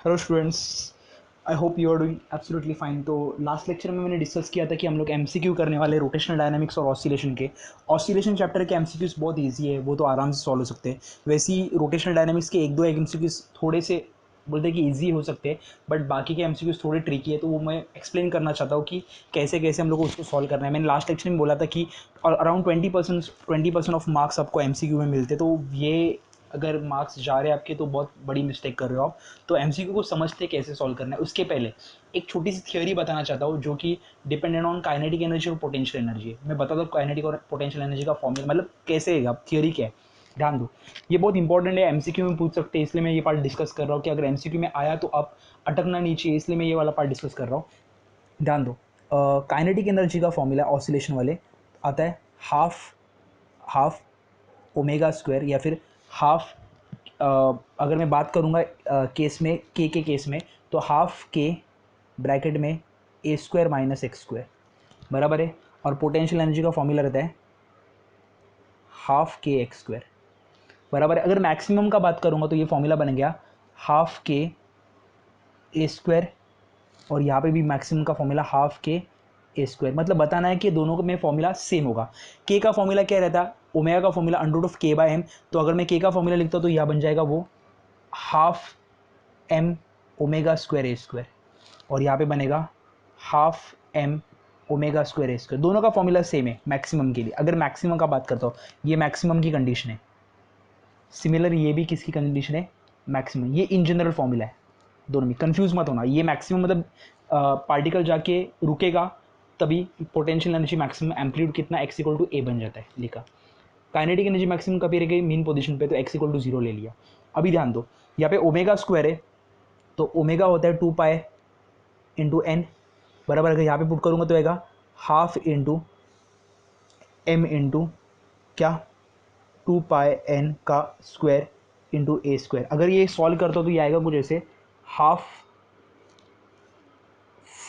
Hello students, I hope you are doing absolutely fine. तो last lecture में मैंने discuss किया था कि हम लोग एमसीक्यू करने वाले रोटेशनल डायनामिक्स और ऑसिलेशन के। ऑसिलेशन चैप्टर के एमसीक्यूज बहुत इजी है, वो तो आराम से सॉल्व हो सकते हैं। वैसे ही रोटेशनल डायनामिक्स के एक दो एमसीक्यूज थोड़े से बोलते हैं कि ईजी हो सकते हैं, बट बाकी के एमसीक्यूज थोड़े ट्रिकी है, तो वो मैं एक्सप्लेन करना चाहता हूँ कि कैसे कैसे हम लोग को उसको सॉल्व करना है। मैंने लास्ट लेक्चर में बोला था कि अराउंड 20% ऑफ मार्क्स आपको एमसीक्यू में मिलते, तो ये अगर मार्क्स जा रहे हैं आपके तो बहुत बड़ी मिस्टेक कर रहे हो आप। तो एमसीक्यू को समझते कैसे सॉल्व करना है उसके पहले एक छोटी सी थ्योरी बताना चाहता हूँ, जो कि डिपेंडेंट ऑन काइनेटिक एनर्जी और पोटेंशियल एनर्जी। मैं बताता हूँ काइनेटिक और पोटेंशियल एनर्जी का फॉर्मूला मतलब कैसे है, आप थ्योरी क्या है ध्यान दो। ये बहुत इंपॉर्टेंट है, एमसीक्यू में पूछ सकते हैं, इसलिए मैं ये पार्ट डिस्कस कर रहा हूँ कि अगर एमसीक्यू में आया तो आप अटकना नहीं चाहिए, इसलिए मैं ये वाला पार्ट डिस्कस कर रहा हूँ। ध्यान दो, काइनेटिक एनर्जी का फॉर्मूला ऑसिलेशन वाले आता है हाफ हाफ ओमेगा स्क्वायर या फिर हाफ, अगर मैं बात करूँगा केस में के केस में, तो हाफ के ब्रैकेट में ए स्क्वायर माइनस एक्स स्क्वायर बराबर है। और पोटेंशियल एनर्जी का फॉर्मूला रहता है हाफ के एक्स स्क्वायर बराबर है। अगर मैक्सिमम का बात करूँगा तो ये फॉर्मूला बन गया हाफ के ए स्क्वायर, और यहाँ पे भी मैक्सिमम का formula half k a square. मतलब बताना है कि दोनों में फॉर्मूला सेम होगा। के का फॉर्मूला क्या रहता है, ओमेगा का फॉर्मूला अंडर रूट ऑफ के बाय एम। तो अगर मैं के का फॉर्मूला लिखता हूँ तो यह बन जाएगा वो half m omega square a square, और यहाँ पे बनेगा half m omega square a square. दोनों का फॉर्मूला सेम है मैक्सिमम के लिए। अगर मैक्सिमम का बात करता हूँ, ये मैक्सिमम की कंडीशन है। सिमिलर ये भी किसकी कंडीशन है, मैक्सिमम। ये इन जनरल फॉर्मूला है, दोनों में कंफ्यूज मत होना। ये मैक्सिमम मतलब पार्टिकल जाके रुकेगा तभी पोटेंशियल एनर्जी मैक्सिमम, एम्पलीट्यूड कितना एक्स इक्वल टू ए बन जाता है लिखा। काइनेटिक एनर्जी मैक्सिमम कभी रह गई मीन पोजीशन पे, तो एक्स इक्वल टू जीरो ले लिया। अभी ध्यान दो, यहाँ पे ओमेगा स्क्वायर है, तो ओमेगा होता है 2 पाई इंटू एन बराबर। अगर यहाँ पे पुट करूँगा तो आएगा हाफ इंटू एम इंटू क्या 2 पाई एन का स्क्वायर इंटू ए स्क्वायर। अगर ये सॉल्व करता हो तो ये आएगा कुछ ऐसे half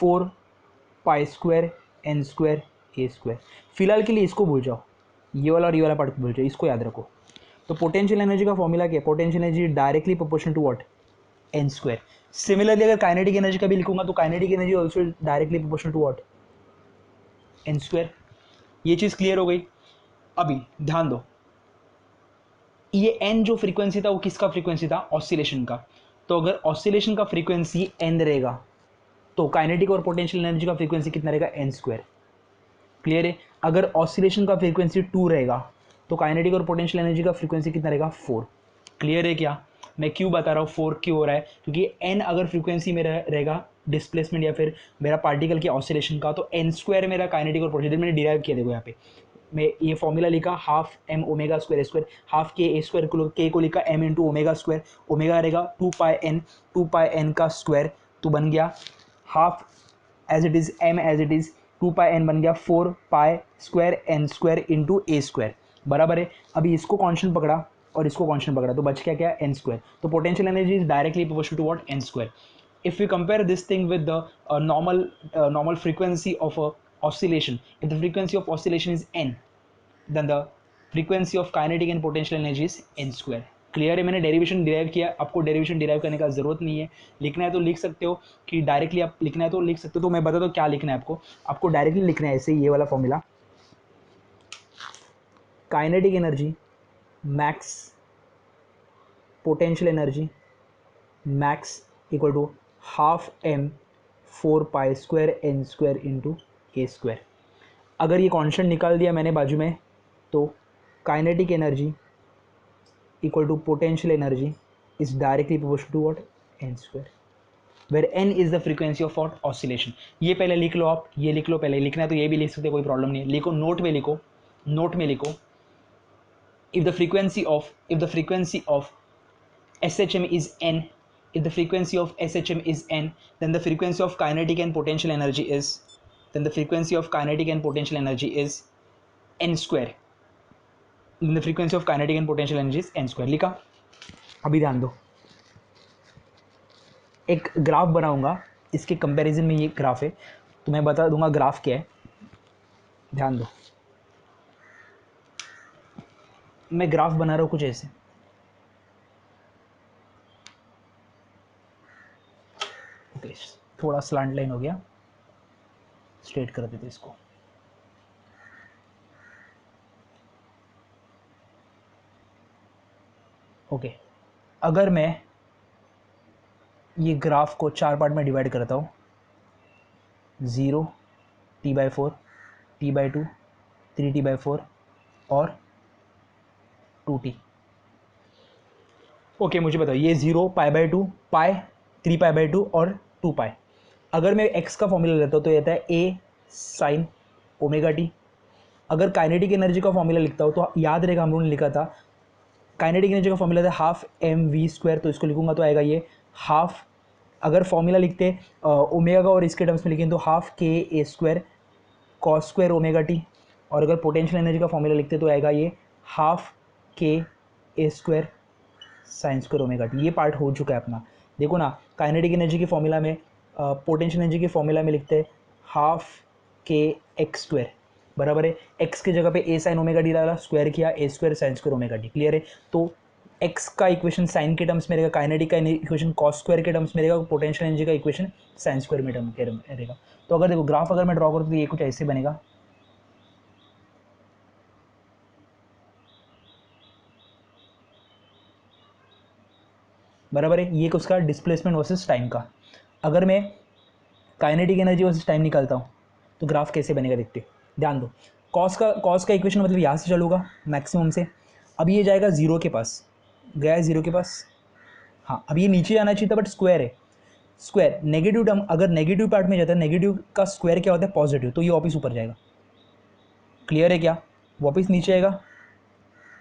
4 pi square n square a square. फिलहाल के लिए इसको भूल जाओ, ये वाला और ये वाला पार्ट भूल जाओ, इसको याद रखो। तो पोटेंशियल एनर्जी का फॉर्मूला क्या है, potential energy directly proportional to what, n square. Similarly अगर काइनेटिक एनर्जी का भी लिखूंगा तो kinetic energy also directly proportional to what, n square. ये चीज़ क्लियर हो गई। अभी ध्यान दो, ये एन जो फ्रीक्वेंसी था वो किसका फ्रीक्वेंसी था, ऑसिलेशन का। तो अगर ऑसिलेशन का फ्रीक्वेंसी एन रहेगा तो काइनेटिक और पोटेंशियल एनर्जी का फ्रीक्वेंसी कितना रहेगा, एन स्क्वायर। क्लियर है। अगर ऑसिलेशन का फ्रीक्वेंसी 2 रहेगा तो काइनेटिक और पोटेंशियल एनर्जी का फ्रीक्वेंसी कितना रहेगा, 4। क्लियर है क्या, मैं क्यों बता रहा हूँ 4 क्यों हो रहा है, क्योंकि एन अगर फ्रीक्वेंसी मेरा रहेगा डिस्प्लेसमेंट या फिर मेरा पार्टिकल के ऑसिलेशन का, तो एन स्क्वायर मेरा काइनेटिक और पोटेंशियल मैंने डिराइव किया। देखो यहाँ पे मैं ये फॉर्मूला लिखा half m omega square a square, half k a square k को लिखा m into omega square. Omega रहेगा 2 पाई एन का स्क्वायर, तो बन गया half as it is m as it is 2 pi n बन गया 4 pi square n square into a square बराबर है। अभी इसको कॉन्स्टेंट पकड़ा और इसको कॉन्स्टेंट पकड़ा, तो बच क्या क्या, एन स्क्वायर। तो potential energy is directly proportional to what, n square. If we compare this thing with the normal frequency of a oscillation, if the frequency of oscillation is n, then the frequency of kinetic and potential energy is n square. Clear है, मैंने derivation derive किया, आपको derivation derive करने का जरूरत नहीं है। लिखना है तो लिख सकते हो, कि डायरेक्टली आप लिखना है तो लिख सकते हो। तो मैं बता दो क्या लिखना है आपको, आपको डायरेक्टली लिखना है ऐसे, ये वाला formula, kinetic energy max potential energy max equal to half m 4 pi square n square into a square. अगर ये कॉन्स्टेंट निकाल दिया मैंने बाजू में, तो kinetic energy equal to potential energy is directly proportional to what, n square, where n is the frequency of what, oscillation. ये पहले लिख लो आप, ये लिख लो पहले, लिखना है तो ये भी लिख सकते, कोई प्रॉब्लम नहीं है। लिखो, नोट में लिखो, नोट में लिखो if the frequency of SHM is n, if the frequency of SHM is n, then the frequency of kinetic and potential energy is, then the frequency of kinetic and potential energy is n square. Then the frequency of kinetic and potential energy is n square. लिखा? अभी ध्यान दो, एक graph बनाऊंगा, इसके comparison में ये graph है, तो मैं बता दूंगा ग्राफ क्या है. ध्यान दो, मैं ग्राफ बना रहा हूँ कुछ ऐसे. ओके, थोड़ा स्लांट लाइन हो गया, स्ट्रेट कर देते इसको. ओके, अगर मैं ये ग्राफ को 4 पार्ट में डिवाइड करता हूँ, 0, t/4, t/2, 3t/4 और 2t. ओके, मुझे बताओ ये 0, π/2, पाई, 3π/2 और 2π. अगर मैं x का फॉर्मूला लेता हूँ तो ये आता है a sin ओमेगा टी. अगर काइनेटिक एनर्जी का फॉर्मूला लिखता हूँ तो याद रहेगा, हम लोगों ने लिखा था काइनेटिक एनर्जी का फॉर्मूला था हाफ mv², तो इसको लिखूंगा तो आएगा ये हाफ. अगर फॉर्मूला लिखते ओमेगा का और इसके टर्म्स में लिखें तो half ka² cos² omega T. और अगर पोटेंशियल एनर्जी का फॉर्मूला लिखते तो आएगा ये half ka² sin² omega T. ये पार्ट हो चुका है अपना. देखो ना, काइनेटिक एनर्जी के फॉर्मूला में, पोटेंशियल एनर्जी के फॉर्मूला में लिखते हैं हाफ kx², बराबर है x की जगह पे a sin ओमेगा टी डाला, स्क्वायर किया a² sin² omega T. Clear है? तो x का इक्वेशन साइन के टर्म्स में रहेगा, काइनेटिक का इक्वेशन cos² के टर्म्स में रहेगा, पोटेंशियल एनर्जी का इक्वेशन sin² में टर्म के रहेगा. तो अगर देखो ग्राफ अगर मैं ड्रॉ करूँ तो ये कुछ ऐसे बनेगा. बराबर है? ये उसका डिस्प्लेसमेंट वर्सेस टाइम का. अगर मैं काइनेटिक एनर्जी वर्सेस टाइम निकालता हूँ तो ग्राफ कैसे बनेगा देखते. ध्यान दो, कॉस का इक्वेशन मतलब यहाँ से चलूँगा मैक्सिमम से. अब ये जाएगा 0 के पास, गया है 0 के पास. हाँ, अब ये नीचे जाना चाहिए था बट स्क्वायर है. स्क्वायर नेगेटिव टर्म, अगर नेगेटिव पार्ट में जाता है, नेगेटिव का स्क्वायर क्या होता है? पॉजिटिव. तो ये वापस ऊपर जाएगा. क्लियर है क्या? वापस नीचे आएगा,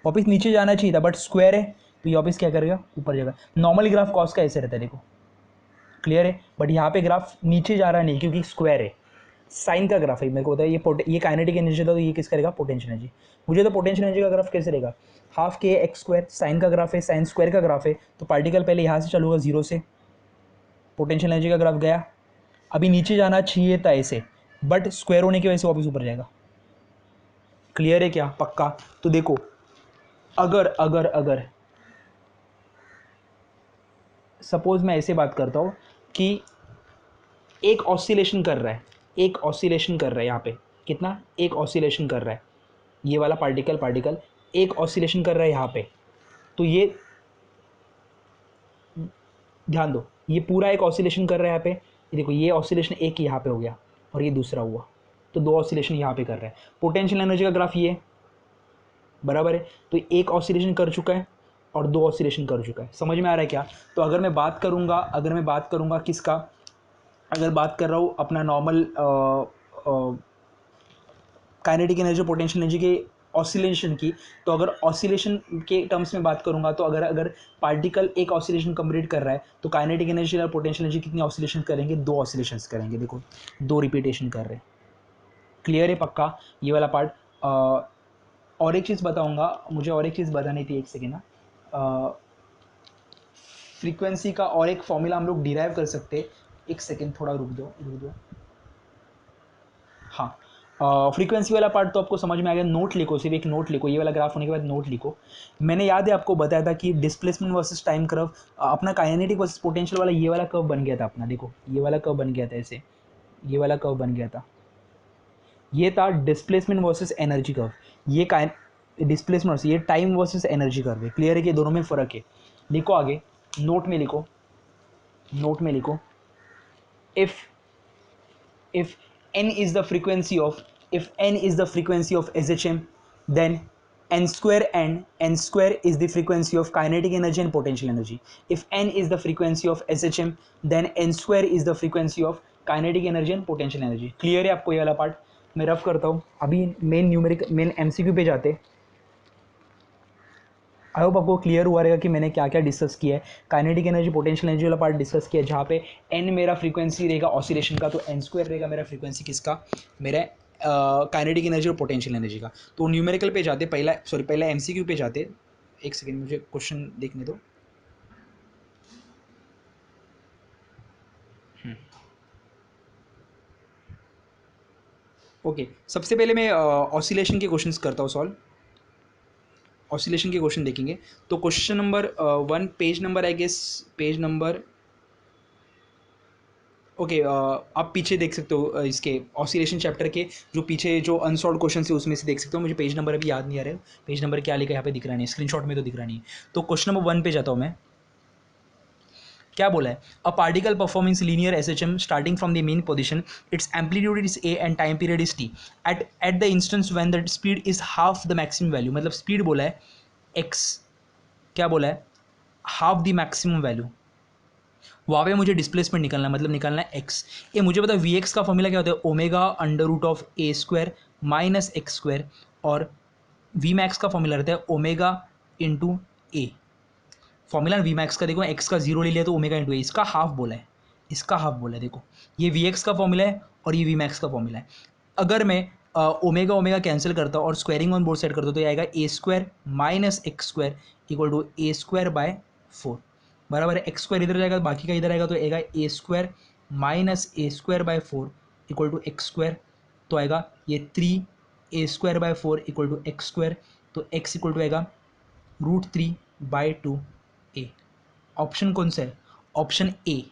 वापस नीचे जाना चाहिए था बट स्क्वायर है तो ये वापस क्या करेगा? ऊपर जाएगा. नॉर्मल ग्राफ कॉस का ऐसे रहता है, देखो. क्लियर है? बट यहाँ पे ग्राफ नीचे जा रहा नहीं क्योंकि स्क्वायर है. साइन का ग्राफ है, मेरे को होता है ये काइनेटिक एनर्जी था तो ये किसका रहेगा? Potential energy. मुझे तो पोटेंशियल एनर्जी का ग्राफ कैसे रहेगा? हाफ kx², साइन का ग्राफ है, साइन स्क्वायर का ग्राफ है, तो पार्टिकल पहले यहाँ से चलूँगा 0 से, पोटेंशियल एनर्जी का ग्राफ गया. अभी नीचे जाना चाहिए था ऐसे बट स्क्वायर होने की वजह से वापस ऊपर जाएगा. क्लियर है क्या? पक्का? तो देखो, अगर अगर अगर सपोज मैं ऐसे बात करता हूँ कि एक ऑसिलेशन कर रहा है, एक ऑसिलेशन कर रहा है यहाँ पे, कितना? एक ऑसिलेशन कर रहा है, ये वाला पार्टिकल एक ऑसिलेशन कर रहा है यहाँ पे. तो ये ध्यान दो, ये पूरा एक ऑसिलेशन कर रहा है यहाँ पे. ये देखो, ये ऑसिलेशन एक यहाँ पे हो गया और ये दूसरा हुआ, तो 2 ऑसिलेशन यहाँ पे कर रहा है. पोटेंशियल एनर्जी का ग्राफ ये, बराबर है? तो एक ऑसिलेशन कर चुका है और 2 ऑसिलेशन कर चुका है. समझ में आ रहा है क्या? तो अगर मैं बात करूँगा किसका, अगर बात कर रहा हूँ अपना normal kinetic energy potential energy के ऑसिलेशन की, तो अगर ऑसिलेशन के टर्म्स में बात करूँगा तो अगर पार्टिकल एक ऑसिलेशन कंप्लीट कर रहा है तो काइनेटिक एनर्जी और पोटेंशियल एनर्जी कितनी ऑसिलेशन करेंगे? 2 ऑसिलेशंस करेंगे. देखो, 2 रिपीटेशन कर रहे हैं. क्लियर है? पक्का? ये वाला पार्ट. और एक चीज़ बताऊँगा, मुझे और एक चीज़ बतानी थी, एक सेकेंड ना. फ्रीक्वेंसी का और एक फॉर्मूला हम लोग डिराइव कर सकते हैं. एक सेकेंड, थोड़ा रुक दो. हाँ, फ्रीक्वेंसी वाला पार्ट तो आपको समझ में आ गया. नोट लिखो, सिर्फ एक नोट लिखो, ये वाला ग्राफ होने के बाद नोट लिखो. मैंने याद है आपको बताया था कि डिस्प्लेसमेंट वर्सेस टाइम कर्व, अपना काइनेटिक वर्सेस पोटेंशियल वाला ये वाला कर्व बन गया था अपना. देखो, ये वाला कर्व बन गया था ऐसे, ये वाला कर्व बन गया था. ये था डिस्प्लेसमेंट वर्सेस एनर्जी कर्व. ये डिस्प्लेसमेंट वर्सेस, ये टाइम वर्सेस एनर्जी कर्व है. क्लियर है कि दोनों में फ़र्क है? लिखो आगे, नोट में लिखो, if n is the frequency of SHM, then n square is the frequency of kinetic energy and potential energy. If n is the frequency of SHM, then n square is the frequency of kinetic energy and potential energy. Clear है आपको ये वाला part? मैं rough करता हूँ. अभी main MCQ पे जाते. आई होप आपको क्लियर हुआ रहेगा कि मैंने क्या क्या डिस्कस किया है। काइनेटिक एनर्जी, पोटेंशियल एनर्जी वाला पार्ट डिस्कस किया है, जहाँ पे एन मेरा फ्रीक्वेंसी रहेगा ऑसिलेशन का, तो एन स्क्वायर रहेगा मेरा फ्रीक्वेंसी किसका, मेरा काइनेटिक एनर्जी और पोटेंशियल एनर्जी का। तो न्यूमेरिकल पे जाते, पहला एमसीक्यू पे जाते। एक सेकेंड मुझे क्वेश्चन देखने दो। ओके, सबसे पहले मैं ऑसिलेशन के क्वेश्चंस करता हूँ सॉल्व। ऑसिलेशन के क्वेश्चन देखेंगे। तो question number 1, page number I guess, page number, okay, आप पीछे देख सकते हो इसके ऑसिलेशन चैप्टर के जो पीछे जो अनसॉल्व क्वेश्चन है उसमें से देख सकते हो। मुझे पेज नंबर अभी याद नहीं आ रहा है, पेज नंबर क्या लिखा है यहाँ पे दिख रहा नहीं, स्क्रीनशॉट में तो दिख रहा नहीं है। तो क्वेश्चन नंबर 1 पे जाता हूँ मैं। क्या बोला है, अ particle performing linear SHM starting from the main position, it's amplitude is A and time period is T, at the instance when the speed is half the maximum value, मतलब speed बोला है एक्स, क्या बोला है, half the maximum value. वहाँ पे मुझे displacement निकालना है, मतलब निकालना है एक्स। ये मुझे पता है वी एक्स का फॉर्मूला क्या होता है, omega under root of a square minus x square, और वी मैक्स का फॉर्मूला रहता है omega into a. Formula v max का देखो, एक्स का जीरो ले लिया तो ओमेगा इंटू ए, इसका हाफ बोला है, इसका हाफ बोला है। देखो ये वी एक्स का फॉर्मूला है और ये वी मैक्स का फॉर्मूला है। अगर मैं ओमेगा ओमेगा कैंसिल करता हूँ और स्क्वायरिंग ऑन बोथ साइड कर दो, तो ये आएगा a square minus x square equal to a square by 4, बराबर है। एक्स स्क्वायर इधर जाएगा, बाकी का इधर आएगा, तो आएगा a square minus a square by 4 equal to x square, तो आएगा ये 3 a² by 4 equal to x square, तो एक्स इक्वल टू आएगा √3/2 ए। ऑप्शन कौन सा है, ऑप्शन ए।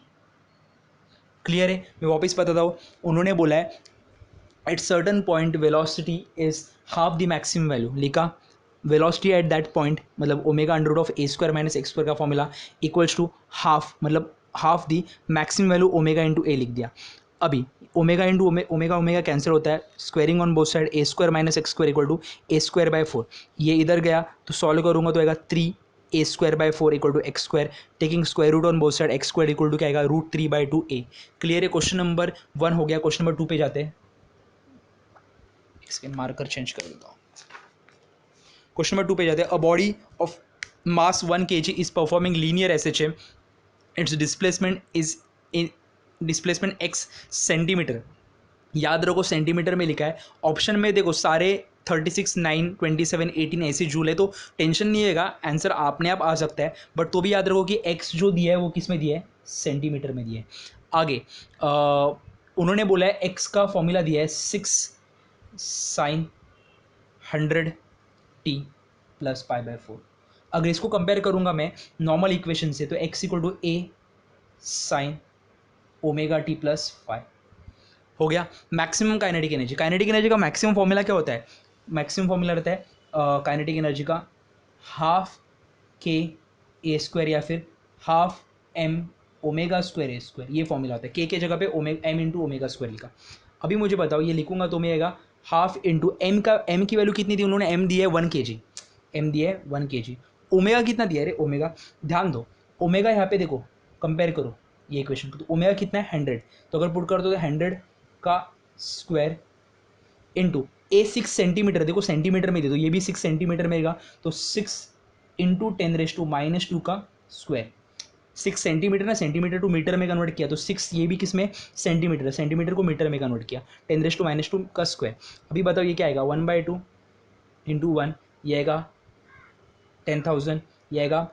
क्लियर है, मैं वापस बताता हूँ। उन्होंने बोला है at certain point velocity is half the maximum value, लिखा वेलोसिटी एट दैट पॉइंट, मतलब omega under root of a square minus x square का फॉर्मूला इक्वल्स टू हाफ, मतलब half the maximum value omega into a लिख दिया। अभी omega into omega omega cancel होता है, squaring on both side, a square minus x square equal to a square by 4, ये इधर गया तो सॉल्व करूंगा तो आएगा 3 a² by 4 equal to x square, taking square root on both side, x square equal to क्या आएगा √3/2 a. Clear है, क्वेश्चन नंबर 1 हो गया। क्वेश्चन नंबर 2 पे जाते हैं, इसके मार्कर चेंज कर देता हूँ। क्वेश्चन नंबर 2 पे जाते हैं। A body of mass 1 kg is performing linear SHM, it's displacement is in displacement x centimetre, याद रखो सेंटीमीटर में लिखा है। ऑप्शन में देखो सारे 36, 9, 27, 18 ऐसे जूल है, तो टेंशन नहीं है, आंसर अपने आप आ सकता है, बट तो भी याद रखो कि एक्स जो दिया है वो किस में दिया है, सेंटीमीटर में दिया है। आगे उन्होंने बोला है एक्स का फॉर्मूला दिया है 6 sin 100t + π/4। अगर इसको कंपेयर करूंगा मैं नॉर्मल इक्वेशन से, तो x equal to a sine omega t plus 5 हो गया। Maximum kinetic energy, kinetic energy का मैक्सिमम फॉर्मूला क्या होता है, मैक्सिमम फॉर्मूला रहता है काइनेटिक एनर्जी का हाफ के ए स्क्वायर या फिर half m omega square a square, ये फॉर्मूला होता है। के जगह पे एम इंटू ओमेगा स्क्वायर लिखा। अभी मुझे बताओ, ये लिखूंगा तो मैं आएगा हाफ इंटू एम का, एम की वैल्यू कितनी दी उन्होंने, एम दिया है 1 kg, एम दिया है 1 kg। ओमेगा कितना दिया है, ओमेगा ध्यान दो, ओमेगा यहाँ पे देखो कंपेयर करो ये इक्वेशन को, तो ओमेगा कितना है 100, तो अगर पुट कर दो तो 100 का स्क्वायर इंटू ए 6 सेंटीमीटर, देखो सेंटीमीटर में दे दो, ये भी 6 सेंटीमीटर में आएगा, तो 6 इंटू 10⁻⁻² का स्क्वायर। 6 सेंटीमीटर ना, सेंटीमीटर टू मीटर में कन्वर्ट किया, तो 6 ये भी किस में, सेंटीमीटर, सेंटीमीटर को मीटर में कन्वर्ट किया, 10⁻² का स्क्वायर। अभी बताओ ये क्या आएगा, 1/2 इंटू 1, ये आएगा 10,000, ये आएगा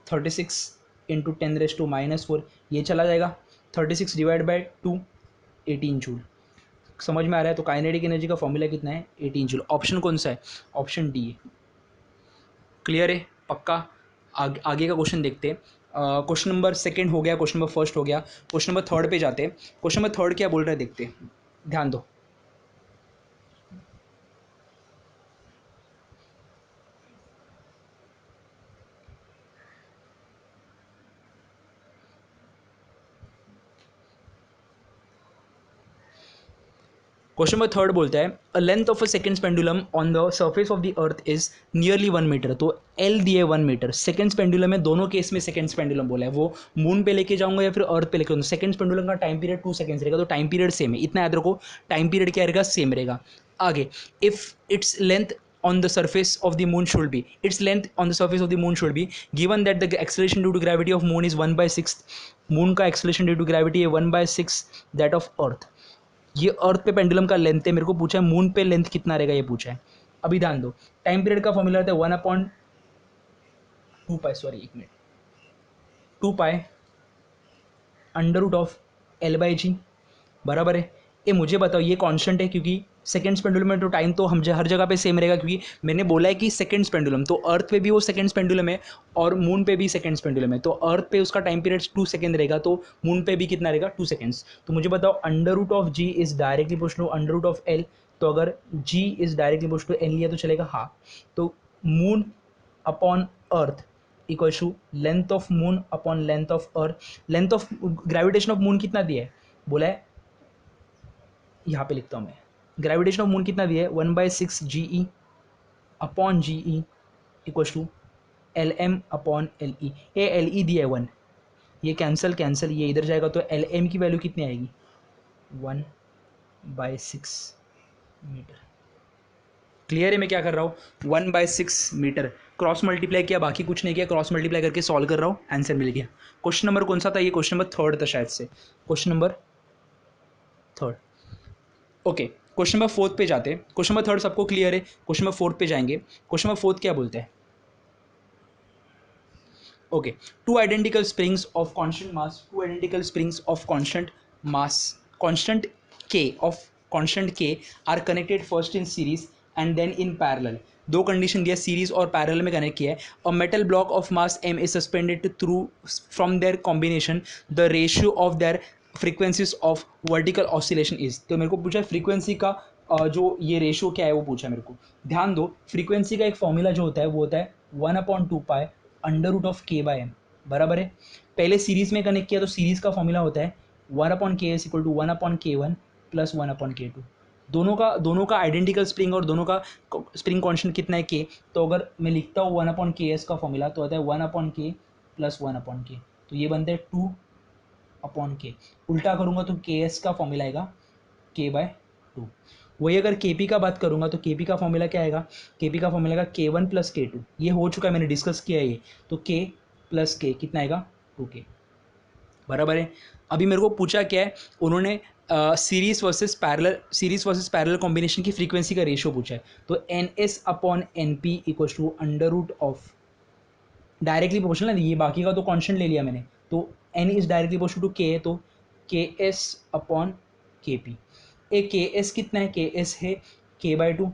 36 इंटू 10⁻⁻4, ये चला जाएगा 36 डिवाइड बाई 2, 18 जूल। समझ में आ रहा है, तो काइनेटिक एनर्जी का फॉर्मूला कितना है, 18 जूल। ऑप्शन कौन सा है, ऑप्शन डी है। क्लियर है, पक्का। आगे का क्वेश्चन देखते हैं। क्वेश्चन नंबर 2 हो गया, क्वेश्चन नंबर 1 हो गया, क्वेश्चन नंबर 3 पे जाते हैं। क्वेश्चन नंबर 3 क्या बोल रहा है देखते हैं, ध्यान दो। क्वेश्चन नंबर 3 बोलता है a length of a second pendulum on the surface of the earth is nearly 1 metre, तो एल दिए 1 मीटर। सेकंड पेंडुलम में दोनों केस में सेकंड पेंडुलम बोला है, वो मून पे लेके जाऊंगा या फिर अर्थ पे लेके जाऊंगा। सेकंड पेंडुलम का टाइम पीरियड 2 सेकंड्स रहेगा, तो टाइम पीरियड सेम है, इतना याद रखो, टाइम पीरियड क्या रहेगा, सेम रहेगा। आगे if its length on the surface of the moon should be? Its length on the surface of the moon should be, given that the acceleration due to gravity of moon is 1/6, moon का acceleration due to gravity है 1/6 that of earth. ये अर्थ पे pendulum का length है, मेरे को पूछा है मून पे लेंथ कितना रहेगा, ये पूछा है. अभी ध्यान दो, टाइम पीरियड का फॉर्मूला रहता है 1/2 पाई, sorry 1 minute, 2 pi under root of L/G, बराबर है. ये मुझे बताओ ये कांस्टेंट है, क्योंकि सेकंड्स पेंडुलम में तो टाइम तो हम हर जगह पे सेम रहेगा, क्योंकि मैंने बोला है कि सेकंड्स पेंडुलम, तो अर्थ पे भी वो सेकंड्स पेंडुलम है और मून पे भी सेकंड्स पेंडुलम है. तो अर्थ पे उसका टाइम पीरियड 2 सेकंड रहेगा, तो मून पे भी कितना रहेगा 2 सेकंड्स. तो मुझे बताओ under root of g is directly proportional to under root of l. तो अगर g is directly proportional to l लिया तो चलेगा हाफ. तो moon upon earth equal to length of moon upon length of earth. Length of gravitation of moon कितना दिया है, बोला है यहाँ पे लिखता हूँ मैं, ग्रेविटेशन ऑफ मून कितना दिया है 1/6 GE upon GE equal to LM upon LE. ये LE दिया है 1, ये कैंसिल कैंसिल, ये इधर जाएगा तो LM की वैल्यू कितनी आएगी 1/6 मीटर. क्लियर है मैं क्या कर रहा हूँ, 1/6 मीटर. क्रॉस मल्टीप्लाई किया, बाकी कुछ नहीं किया, क्रॉस मल्टीप्लाई करके सॉल्व कर रहा हूँ, आंसर मिल गया. क्वेश्चन नंबर कौन सा था, ये क्वेश्चन नंबर 3 था शायद से, question number 3. Okay, question number 4 पे जाते हैं. क्वेश्चन नंबर 3 सबको क्लियर है, क्वेश्चन नंबर 4 पे जाएंगे. क्वेश्चन नंबर 4 क्या बोलते हैं, okay, two identical springs of constant mass, two identical springs of constant mass, constant k of constant k are connected first in series and then in parallel. दो condition दिया, series और parallel में connect किया है. A metal block of mass m is suspended through from their combination, the ratio of their frequencies of vertical oscillation is. तो मेरे को पूछा है फ्रीक्वेंसी का जो ये रेशियो क्या है वो पूछा है मेरे को. ध्यान दो, फ्रीक्वेंसी का एक फॉर्मूला जो होता है वो होता है 1/2 पाई अंडर रूट ऑफ k/m, बराबर है. पहले सीरीज में कनेक्ट किया तो सीरीज का फॉर्मूला होता है 1/ks equal to 1/k1 plus 1/k2. दोनों का आइडेंटिकल स्प्रिंग और दोनों का स्प्रिंग कांस्टेंट कितना है k. तो अगर मैं लिखता हूँ 1/ks का फॉर्मूला तो होता है 1/k प्लस 1/k. तो ये बनता है 2/k. उल्टा करूँगा तो ks का फॉर्मूला आएगा k/2. वही अगर kp का बात करूँगा तो kp का फॉर्मूला क्या आएगा, kp का फॉर्मूला आएगा k1 प्लस k2. ये हो चुका है, मैंने डिस्कस किया है ये. तो k प्लस k कितना आएगा 2k, बराबर है. अभी मेरे को पूछा क्या है, उन्होंने सीरीज वर्सेस पैरेलल कॉम्बिनेशन की फ्रीक्वेंसी का रेशियो पूछा है. तो ns upon np equal to under root of, directly proportional है ये, बाकी का तो कांस्टेंट ले लिया मैंने. तो n is directly proportional to k, तो ks अपॉन kp. एक ks कितना है, ks है k/2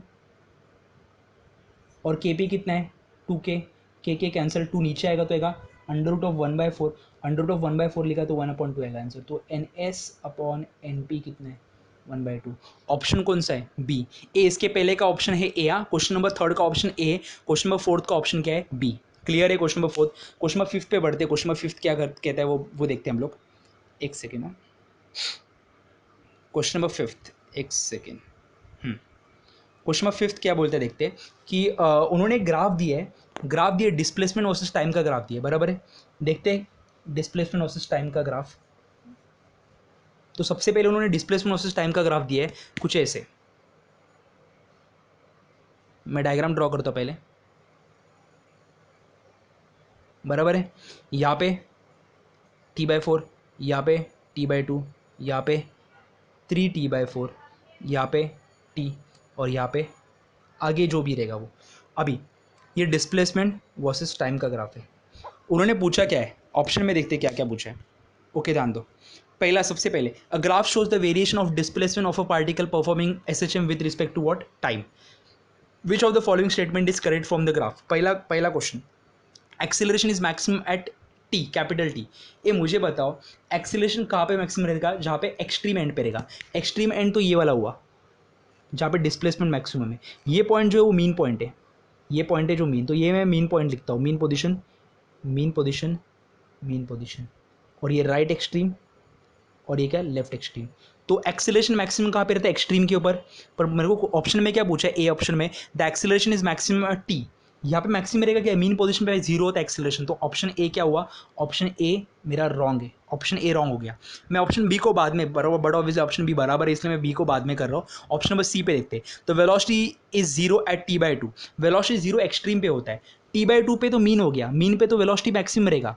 और kp कितना है 2k. k कैंसिल, 2 नीचे आएगा तो आएगा under root of 1/4. Under root of 1/4 लिखा तो 1/2 आएगा आंसर. तो ns अपॉन np कितना है 1/2. ऑप्शन कौन सा है, बी. ए इसके पहले का ऑप्शन है ए. क्वेश्चन नंबर 3 का ऑप्शन ए, क्वेश्चन नंबर 4 का ऑप्शन क्या है बी. क्लियर है. Question number 4. क्वेश्चन नंबर 5 पे बढ़ते हैं. क्वेश्चन नंबर 5 क्या कहता है वो देखते हैं हम लोग. एक सेकेंड ना, क्वेश्चन नंबर 5 एक सेकेंड. क्वेश्चन नंबर 5 क्या बोलते हैं देखते हैं कि उन्होंने ग्राफ दिया है, डिस्प्लेसमेंट वर्सेस टाइम का ग्राफ दिया है, बराबर है. देखते हैं डिस्प्लेसमेंट वर्सेस टाइम का ग्राफ. तो सबसे पहले उन्होंने डिस्प्लेसमेंट वर्सेस टाइम का ग्राफ दिया है कुछ ऐसे. मैं डायग्राम ड्रॉ करता हूँ पहले, बराबर है. यहाँ पे t/4, यहाँ पे t/2, यहाँ पे 3t/4, यहाँ पे t, और यहाँ पे आगे जो भी रहेगा वो. अभी ये डिस्प्लेसमेंट वर्सेस टाइम का ग्राफ है. उन्होंने पूछा क्या है, ऑप्शन में देखते क्या क्या पूछा है. ओके, ध्यान दो. पहला, सबसे पहले, a graph shows the variation of displacement of a particle performing SHM with respect to what time. Which of the following statement is correct from the graph. पहला question, acceleration is maximum at t, capital t. ये मुझे बताओ acceleration कहाँ पे maximum रहेगा, जहाँ पे extreme and पे रहेगा. एक्सट्रीम एंड तो ये वाला हुआ जहाँ पे डिस्प्लेसमेंट मैक्सिमम है. ये पॉइंट जो है वो मीन पॉइंट है, ये पॉइंट है जो मीन. तो ये मैं मीन पॉइंट लिखता हूँ, mean position, mean position, mean position. और ये राइट एक्सट्रीम और ये क्या लेफ्ट एक्सट्रीम. तो एक्सीलरेशन मैक्सिमम कहाँ पे रहता है, एक्सट्रीम के ऊपर. पर मेरे को ऑप्शन में क्या पूछा है, ए ऑप्शन में the acceleration is maximum T. यहाँ पे मैक्सिमम रहेगा क्या, मीन पोजीशन पे जीरो होता है एक्सेलरेशन, तो ऑप्शन ए क्या हुआ, ऑप्शन ए मेरा रॉन्ग है, ऑप्शन ए रॉन्ग हो गया। मैं ऑप्शन बी को बाद में, बराबर बड़ा ऑब्वियसली ऑप्शन बी बराबर है इसलिए मैं बी को बाद में कर रहा हूँ। ऑप्शन नंबर सी पे देखते हैं, तो velocity is zero at T by two, velocity zero extreme पे होता है, टी बाई टू पे तो मीन हो गया, मीन पे तो वेलोसिटी मैक्सिमम रहेगा,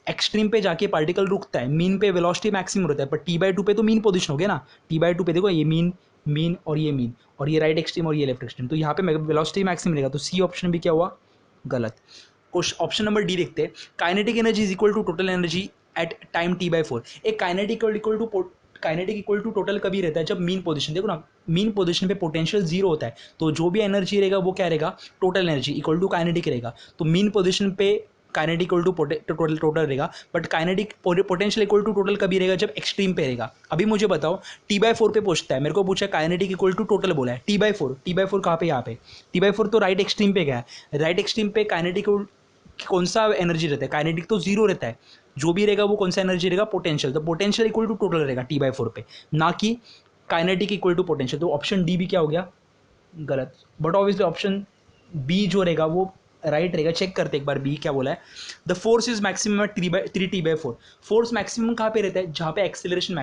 एक्सट्रीम पे जाके पार्टिकल रुकता है, मीन पे वेलोसिटी मैक्सिमम होता है, पर टी बाई टू पे तो मीन पोजीशन हो गया ना, टी बाई टू पे देखो ये मीन, मीन और ये राइट एक्सट्रीम और ये लेफ्ट एक्सट्रीम, तो यहाँ पे वेलोसिटी मैक्सिमम रहेगा, तो सी ऑप्शन भी क्या हुआ, गलत। क्वेश्चन ऑप्शन नंबर डी देखते हैं, kinetic energy is equal to total energy at time t by four. एक काइनेटिक इक्वल टू टोटल कभी रहता है, जब मीन पोजीशन देखो ना, मीन पोजीशन पे पोटेंशियल जीरो होता है, तो जो भी एनर्जी रहेगा वो क्या रहेगा, total energy equal to kinetic रहेगा, तो मीन पोजीशन पे काइनेटिक इक्वल टू टोटल रहेगा, but kinetic potential equal to total कभी रहेगा, जब एक्सट्रीम पे रहेगा। अभी मुझे बताओ, टी बाई फोर पे पूछता है, मेरे को पूछा काइनेटिक इक्वल टू टोटल बोला है, टी बाई फोर कहाँ पे, यहाँ पे टी बाई फोर तो राइट एक्सट्रीम पे गया है, राइट एक्सट्रीम पे काइनेटिक कौन सा एनर्जी रहता है, काइनेटिक तो जीरो रहता है, जो भी रहेगा वो कौन सा एनर्जी रहेगा, पोटेंशियल, तो पोटेंशियल इक्वल टू टोटल रहेगा टी बाई फोर पे, ना कि काइनेटिक इक्वल टू पोटेंशियल, तो ऑप्शन डी भी क्या हो गया, गलत। बट ऑब्वियसली ऑप्शन बी जो रहेगा वो राइट रहेगा, चेक करते एक बार बी क्या बोला है, the force is maximum three T by four, force maximum कहाँ पे रहता है, जहाँ पे एक्सेलरेशन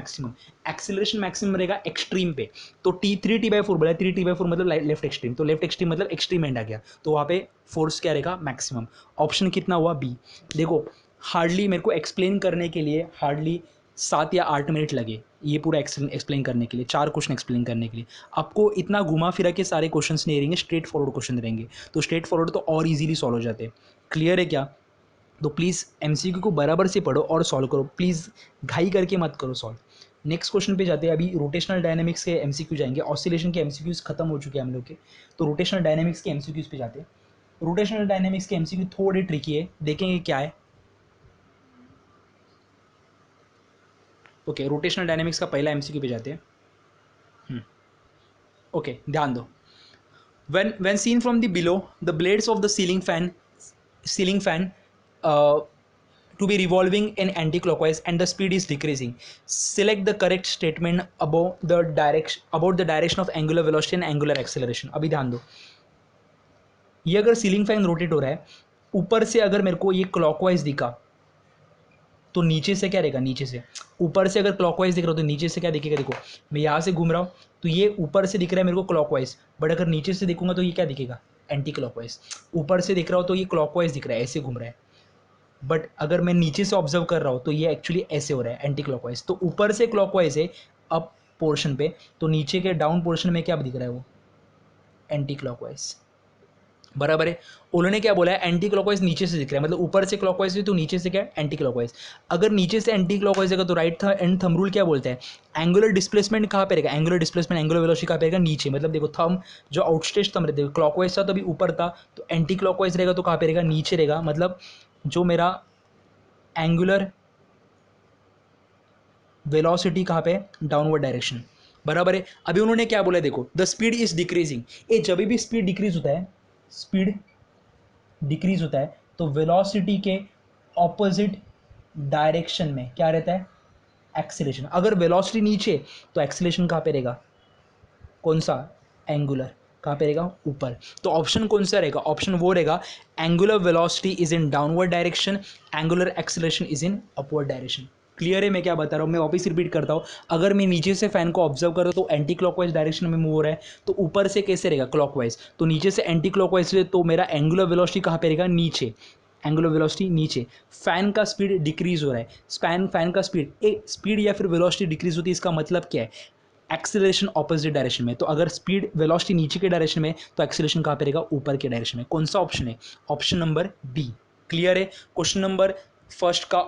मैक्सिमम रहेगा एक्सट्रीम पे, तो T three T by four बोला है, थ्री टी बाई फोर मतलब लेफ्ट एक्सट्रीम, तो लेफ्ट एक्सट्रीम मतलब एक्सट्रीम एंड आ गया, तो वहाँ पे फोर्स क्या रहेगा, मैक्सिमम। ऑप्शन कितना हुआ, बी। देखो हार्डली मेरे को एक्सप्लेन करने के लिए हार्डली 7 या 8 मिनट लगे, ये पूरा एक्सप्लेन करने के लिए, 4 क्वेश्चन एक्सप्लेन करने के लिए, आपको इतना घुमा फिरा के सारे क्वेश्चंस नहीं रहेंगे, स्ट्रेट फॉरवर्ड क्वेश्चन रहेंगे, तो स्ट्रेट फॉरवर्ड तो और इजीली सॉल्व हो जाते हैं। क्लियर है क्या, तो प्लीज़ एमसीक्यू को बराबर से पढ़ो और सॉल्व करो, प्लीज़ घाई करके मत करो सॉल्व। नेक्स्ट क्वेश्चन पे जाते हैं, अभी रोटेशनल डायनेमिक्स के एमसीक्यू जाएंगे, ऑसिलेशन के एमसीक्यूज खत्म हो चुके हैं हम लोग के, तो रोटेशनल डायनेमिक्स के एमसीक्यूज पे जाते हैं। रोटेशनल डायनेमिक्स के एमसीक्यू थोड़े ट्रिकी है, देखेंगे क्या है। ओके, रोटेशनल डायनेमिक्स का पहला एमसीक्यू पे जाते हैं। ओके, ध्यान दो, when seen from the below, the blades of the ceiling fan uh, to be revolving in anti-clockwise and the speed is decreasing, select the correct statement about the direction of angular velocity and angular acceleration। अभी ध्यान दो, ये अगर ceiling fan rotate हो रहा है, ऊपर से अगर मेरे को ये क्लॉकवाइज दिखा, तो नीचे से क्या रहेगा, नीचे से, ऊपर से अगर क्लॉकवाइज दिख रहा हो तो नीचे से क्या दिखेगा, देखो मैं यहाँ से घूम रहा हूँ तो ये ऊपर से दिख रहा है मेरे को क्लॉकवाइज, बट अगर नीचे से देखूंगा तो ये क्या दिखेगा, एंटी क्लॉकवाइज। ऊपर से दिख रहा हो तो ये क्लॉकवाइज दिख रहा है, ऐसे घूम रहा है, बट अगर मैं नीचे से ऑब्जर्व कर रहा हूँ तो ये एक्चुअली ऐसे हो रहा है, एंटी क्लॉकवाइज। तो ऊपर से क्लॉकवाइज है अप पोर्शन पे, तो नीचे के डाउन पोर्शन में क्या दिख रहा है, वो एंटी क्लॉकवाइज, बराबर है। उन्होंने क्या बोला है, एंटी क्लॉकवाइज नीचे से दिख रहा है, मतलब ऊपर से क्लॉकवाइज है तो नीचे से क्या है, एंटी क्लॉकवाइज। अगर नीचे से एंटी क्लॉकवाइज है तो राइट एंड थंब रूल क्या बोलता है, एंगुलर डिस्प्लेसमेंट कहाँ पे रहेगा, एंगुलर डिस्प्लेसमेंट एंगुलर वेलोसिटी कहाँ पे रहेगा, नीचे, मतलब देखो थंब जो आउटस्ट्रेच थंब रहते हैं, क्लॉकवाइज था तो अभी ऊपर था, तो एंटी क्लॉकवाइज रहेगा तो कहाँ पे रहेगा, नीचे रहेगा, मतलब जो मेरा एंगुलर वेलोसिटी कहाँ पे, डाउनवर्ड डायरेक्शन, बराबर है। अभी उन्होंने क्या बोला, देखो द स्पीड इज डिक्रीजिंग, ये जब भी स्पीड डिक्रीज होता है, स्पीड डिक्रीज होता है तो वेलोसिटी के ऑपोजिट डायरेक्शन में क्या रहता है, एक्सीलरेशन। अगर वेलोसिटी नीचे तो एक्सीलरेशन कहाँ पे रहेगा, कौन सा, एंगुलर, कहाँ पे रहेगा, ऊपर। तो ऑप्शन कौन सा रहेगा, ऑप्शन वो रहेगा, angular velocity is in downward direction, angular acceleration is in upward direction. Clear है मैं क्या बता रहा हूँ, मैं वापस रिपीट करता हूँ, अगर मैं नीचे से फैन को ऑब्जर्व करूँ तो एंटी क्लॉकवाइज डायरेक्शन में मूव हो रहा है, तो ऊपर से कैसे रहेगा, क्लॉकवाइज, तो नीचे से एंटी क्लॉकवाइज से, तो मेरा एंगुलर वेलोसिटी कहाँ पे रहेगा, नीचे, एंगुलर वेलोसिटी नीचे। फैन का स्पीड डिक्रीज हो रहा है, फैन का स्पीड या फिर वेलोसिटी डिक्रीज होती है, इसका मतलब क्या है, एक्सेलरेशन ऑपोजिट डायरेक्शन में। तो अगर स्पीड वेलोसिटी नीचे के डायरेक्शन में तो एक्सेलरेशन कहाँ पे रहेगा, ऊपर के डायरेक्शन में। कौन सा ऑप्शन है, ऑप्शन नंबर बी। क्लियर है, क्वेश्चन नंबर फर्स्ट का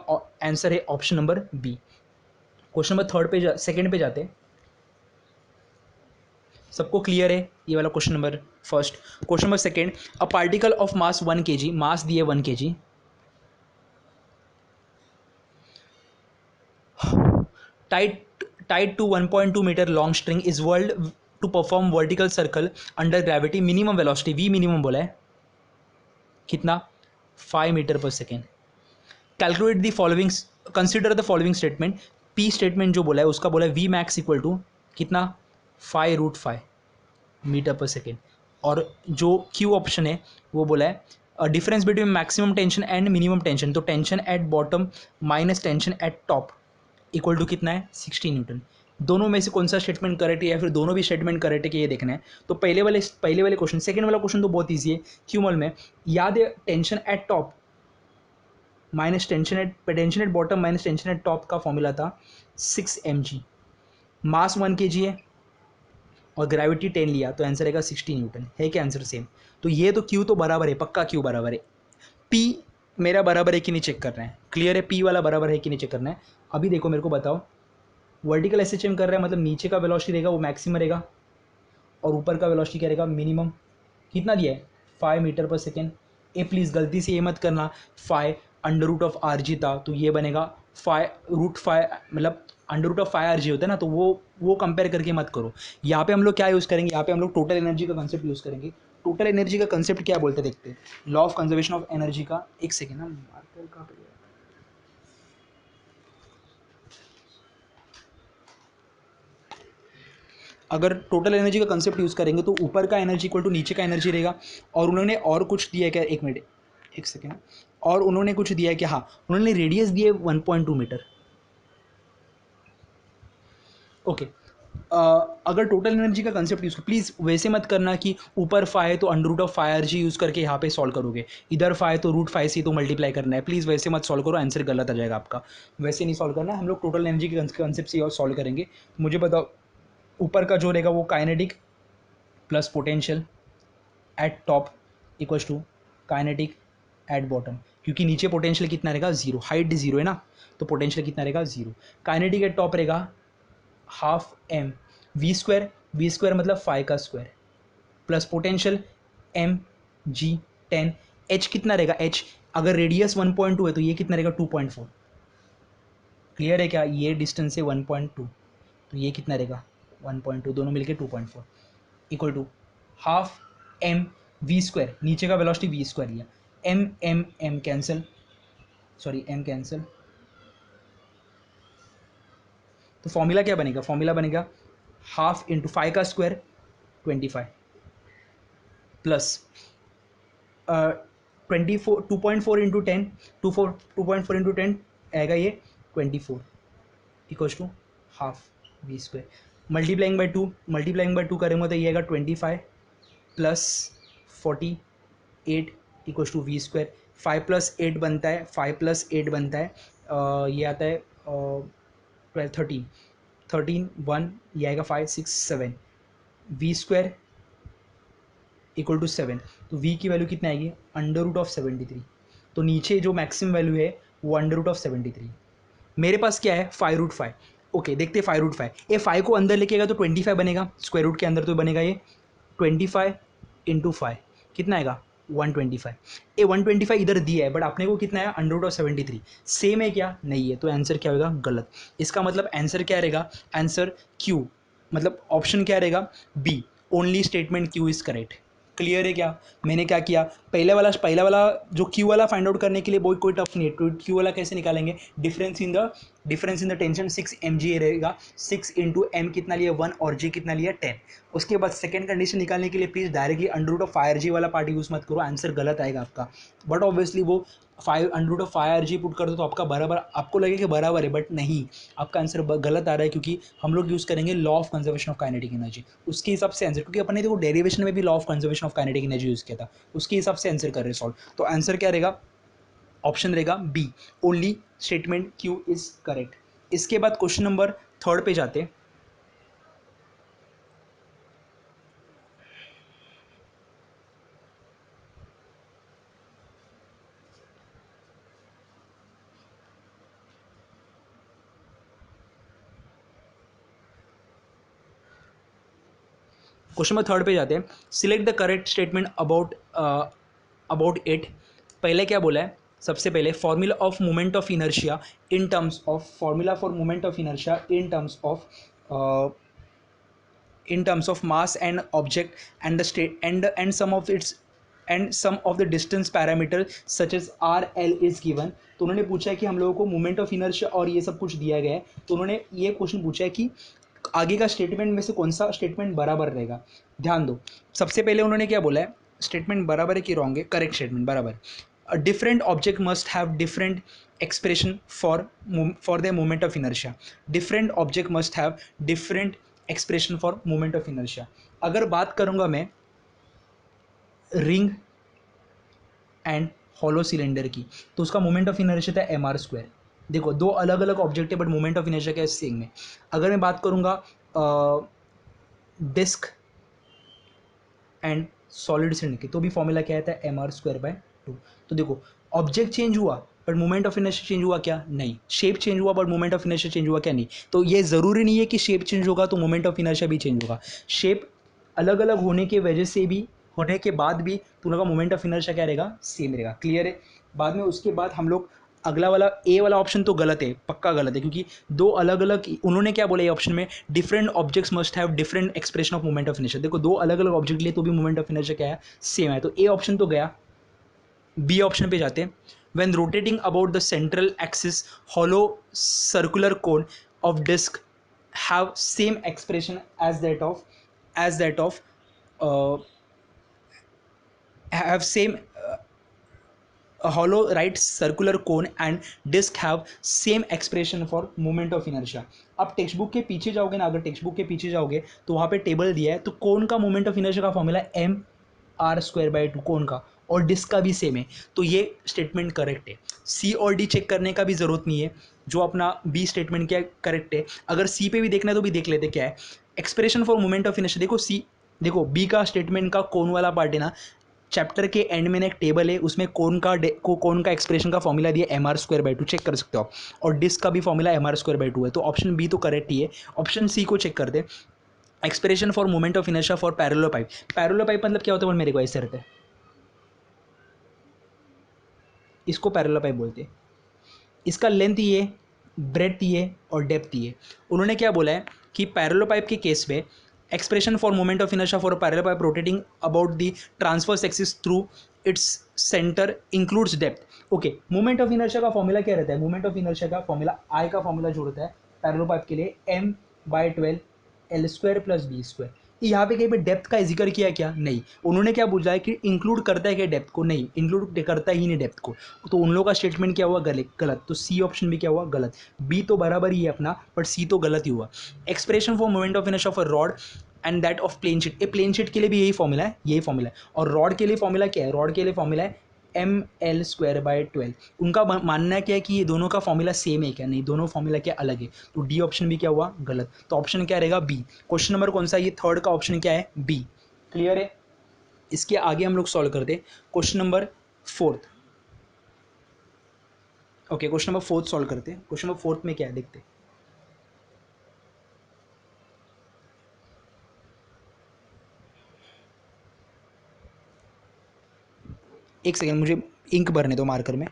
आंसर है option number B. Question number second पे जाते हैं, सबको क्लियर है ये वाला question number first. Question number second, a particle of mass 1 kg, mass दिए 1 kg, tied to 1.2 meter long string is whirled to perform vertical circle under gravity, minimum velocity v minimum बोला है कितना, 5 metre पर second. Calculate the following, consider the following statement, P statement जो बोला है उसका बोला है वी मैक्स इक्वल टू कितना, 5√5 मीटर पर सेकेंड। और जो क्यू ऑप्शन है वो बोला है difference between maximum tension and minimum tension, तो tension at bottom minus tension at top equal to कितना है 60 न्यूटन। दोनों में से कौन सा स्टेटमेंट करेक्ट है या फिर दोनों भी स्टेटमेंट करेक्ट है कि ये देखना है। तो पहले वाले क्वेश्चन, सेकंड वाला क्वेश्चन तो बहुत ईजी है। क्यूमल में याद है tension at top minus tension at bottom minus tension at top का फॉर्मूला था 6 mg, मास 1 kg है और ग्रेविटी 10 लिया तो आंसर आएगा 60 न्यूटन। है क्या आंसर सेम? तो ये तो क्यू तो बराबर है, पक्का क्यू बराबर है। पी मेरा बराबर है कि नहीं चेक करना है, क्लियर है? पी वाला बराबर है कि नहीं चेक करना है। अभी देखो मेरे को बताओ, वर्टिकल एसएचएम कर रहा है मतलब नीचे का वेलोसिटी रहेगा वो मैक्सिमम रहेगा और ऊपर का वेलोसिटी क्या रहेगा मिनिमम। कितना दिया है 5 मीटर पर सेकेंड। ए प्लीज़ गलती से ये मत करना 5 under root of R G था तो ये बनेगा 5 मतलब under root of 5 R G होता है ना, तो वो कंपेयर करके मत करो। यहाँ पे हम लोग क्या यूज़ करेंगे, यहाँ पे हम लोग टोटल एनर्जी का कंसेप्ट यूज़ करेंगे। टोटल एनर्जी का कंसेप्ट क्या बोलते हैं देखते हैं, law of conservation of energy का। एक सेकेंड ना, मार्कर कहाँ पे गया? अगर टोटल एनर्जी का कंसेप्ट यूज़ करेंगे तो ऊपर का एनर्जी इक्वल टू नीचे का एनर्जी रहेगा। और उन्होंने और कुछ दिया है क्या, एक मिनट एक सेकेंड, और उन्होंने कुछ दिया है कि हाँ उन्होंने रेडियस दिए 1.2 मीटर। ओके, अगर टोटल एनर्जी का कंसेप्ट यूज़, प्लीज़ वैसे मत करना कि ऊपर 5 है तो under root of 5 RG use करके यहाँ पे सॉल्व करोगे, इधर 5 तो रूट 5 से तो मल्टीप्लाई करना है। प्लीज़ वैसे मत सॉल्व करो, आंसर गलत आ जाएगा आपका। वैसे नहीं सॉल्व करना, हम लोग टोटल एनर्जी के कंसेप्ट से और सॉल्व करेंगे। मुझे बताओ ऊपर का जो रहेगा वो kinetic plus potential at top equals to kinetic at bottom, क्योंकि नीचे पोटेंशियल कितना रहेगा जीरो, हाइट जीरो है ना, तो पोटेंशियल कितना रहेगा जीरो। काइनेटिक एट टॉप रहेगा हाफ एम वी स्क्वायर मतलब 5 का square plus potential m g 10। H कितना रहेगा, एच अगर रेडियस 1.2 है तो ये कितना रहेगा 2.4। क्लियर है क्या? ये डिस्टेंस है 1.2 तो ये कितना रहेगा 1.2, दोनों मिलके 2.4 equal to half M we square, नीचे का वेलोसिटी वी स्क्वायर लिया, m m m cancel, sorry m cancel, तो फॉर्मूला क्या बनेगा, फॉर्मूला बनेगा हाफ इंटू 5 का स्क्वायर 25 प्लस 24 2.4 इंटू 10 2.4 इंटू 10 आएगा ये 24 equals to half v square, multiplying by two करेंगे तो ये आएगा 25 plus 48 equals to v square. 5 + 8 बनता है, 5 + 8 बनता है ये आता है 12 13 1, ये आएगा 5 6 7 वी स्क्वायर इक्वल टू 7। तो वी की वैल्यू कितना आएगी अंडर रूट ऑफ 73। तो नीचे जो मैक्सिमम वैल्यू है वो अंडर रूट ऑफ 73। मेरे पास क्या है 5√5। ओके देखते हैं 5√5, ये 5 को अंदर लेके आएगा तो 25 बनेगा, स्क्वायर रूट के अंदर तो बनेगा ये 25 इंटू 5 कितना आएगा 125। ये 125 इधर दिया है बट अपने को कितना है अंडर रूट ऑफ 73। सेम है क्या? नहीं है, तो आंसर क्या होगा गलत। इसका मतलब आंसर क्या रहेगा, आंसर क्यू मतलब ऑप्शन क्या रहेगा B, only statement Q is correct. Clear है क्या? मैंने क्या किया, पहला वाला जो क्यू वाला फाइंड आउट करने के लिए कोई टफ नहीं है। तो क्यू वाला कैसे निकालेंगे, difference in the tension 6 mg रहेगा, 6 इंटू एम कितना लिया 1 और जी कितना लिया 10। उसके बाद सेकंड कंडीशन निकालने के लिए please directly under root of 5 RG वाला पार्ट यूज़ मत करो, आंसर गलत आएगा आपका। बट ऑब्वियसली वो 5 under root of 5 RG put कर दो तो आपका बराबर, आपको लगेगा कि बराबर है बट नहीं, आपका आंसर गलत आ रहा है क्योंकि हम लोग यूज़ करेंगे law of conservation of kinetic energy, उसके हिसाब से आंसर, क्योंकि अपन ने देखो डेरिवेशन में भी law of conservation of kinetic energy use किया था, उसके हिसाब से आंसर कर रहे सॉल्व। तो आंसर क्या रहेगा, ऑप्शन रहेगा B, only statement Q is correct. इसके बाद क्वेश्चन नंबर 3 पे जाते हैं। क्वेश्चन नंबर 3 पे जाते हैं। Select the correct statement about it. पहले क्या बोला है, सबसे पहले formula of moment of inertia in terms of, formula for moment of inertia in terms of mass and object and the state and some of its and some of the distance parameter such as RL is given। तो उन्होंने पूछा है कि हम लोगों को moment of inertia और ये सब कुछ दिया गया है, तो उन्होंने ये क्वेश्चन पूछा है कि आगे का स्टेटमेंट में से कौन सा स्टेटमेंट बराबर रहेगा, ध्यान दो। सबसे पहले उन्होंने क्या बोला है, स्टेटमेंट बराबर है कि रॉन्ग है, करेक्ट स्टेटमेंट बराबर। A different object must have different expression for the moment of inertia. Different object must have different expression for moment of inertia. अगर बात करूंगा मैं रिंग एंड हॉलो सिलेंडर की, तो उसका मोमेंट ऑफ इनर्शिया था M R square. देखो दो अलग अलग ऑब्जेक्ट है बट मोमेंट ऑफ इनर्शिया क्या है, सेम है। अगर मैं बात करूंगा डिस्क एंड सॉलिड सिलेंडर की, तो भी फॉर्मूला क्या आता है, एम आर स्क्वायर बाय 2। तो देखो ऑब्जेक्ट चेंज हुआ but moment of inertia change हुआ क्या, नहीं। शेप चेंज हुआ but moment of inertia change हुआ क्या, नहीं। तो ये ज़रूरी नहीं है कि शेप चेंज होगा तो मोमेंट ऑफ इनर्शिया भी चेंज होगा। शेप अलग अलग होने की वजह से भी, होने के बाद भी दोनों का मोमेंट ऑफ इनर्शिया क्या रहेगा, सेम रहेगा। क्लियर है। बाद में उसके बाद हम लोग अगला वाला ए वाला ऑप्शन तो गलत है, पक्का गलत है, क्योंकि दो अलग अलग, उन्होंने क्या बोला ये ऑप्शन में, different objects must have different expression of moment of inertia. देखो दो अलग अलग ऑब्जेक्ट लिए तो भी मोमेंट ऑफ इनर्शिया क्या है, सेम है। तो ए ऑप्शन तो गया, बी ऑप्शन पे जाते हैं। When rotating about the central axis hollow circular cone of disk have same expression as that of uh, have same a hollow right circular cone and disk have same expression for moment of inertia। अब text book के पीछे जाओगे ना, अगर text book के पीछे जाओगे तो वहाँ पे टेबल दिया है, तो कोन का मोमेंट ऑफ इनर्शिया का formula M R square by 2 cone का, और डिस्क का भी सेम है। तो ये स्टेटमेंट करेक्ट है। सी और डी चेक करने का भी ज़रूरत नहीं है, जो अपना बी स्टेटमेंट क्या करेक्ट है। अगर सी पे भी देखना है तो भी देख लेते क्या है expression for moment of inertia. देखो सी, देखो बी का स्टेटमेंट का कोन वाला पार्ट है ना, चैप्टर के एंड में एक टेबल है, उसमें कोन का एक्सप्रेशन का फॉर्मूला दिया m are square by 2, check कर सकते हो आप। और डिस्क का भी formula M R square by 2 है। तो ऑप्शन बी तो करेक्ट ही है। ऑप्शन सी को चेक कर दे, expression for moment of inertia for parallel pipe. Parallel pipe मतलब क्या होता है, मेरे को ऐसे रहता है, इसको पैरेलल पाइप बोलते हैं। इसका लेंथ ये, ब्रेड्थ ये और डेप्थ ये। उन्होंने क्या बोला है कि पैरेलल पाइप के केस में expression for moment of inertia for parallel pipe rotating about the transverse axis through its centre includes depth. Okay, moment of inertia का फॉर्मूला क्या रहता है, मोमेंट ऑफ इनर्शिया का फॉर्मूला आई का formula जो होता है पैरेलल पाइप के लिए, M by 12 L square plus B square. यहाँ पे कहीं पे डेप्थ का जिक्र किया क्या, नहीं। उन्होंने क्या बोला है कि इंक्लूड करता है क्या डेप्थ को, नहीं, इंक्लूड करता ही नहीं डेप्थ को। तो उन लोगों का स्टेटमेंट क्या हुआ, गलत। तो सी ऑप्शन भी क्या हुआ, गलत। बी तो बराबर ही है अपना, बट सी तो गलत ही हुआ। Expression for moment of inertia of a rod and that of plane sheet, a plane sheet के लिए भी यही फॉर्मूला है, यही फॉर्मूला है। और रॉड के लिए फॉर्मूला क्या है, रॉड के लिए फॉर्मूला है एम एल स्क्वायर बाई 12। उनका मानना क्या है कि ये दोनों का फॉर्मूला सेम है क्या, नहीं, दोनों फॉर्मूला क्या अलग है। तो डी ऑप्शन भी क्या हुआ, गलत। तो ऑप्शन क्या रहेगा, बी। क्वेश्चन नंबर कौन सा, ये थर्ड का ऑप्शन क्या है, बी। क्लियर है। इसके आगे हम लोग सॉल्व करते question number fourth. Okay, question number fourth solve करते हैं। क्वेश्चन नंबर फोर्थ में क्या है देखते हैं। एक सेकेंड, मुझे इंक भरने दो मार्कर में।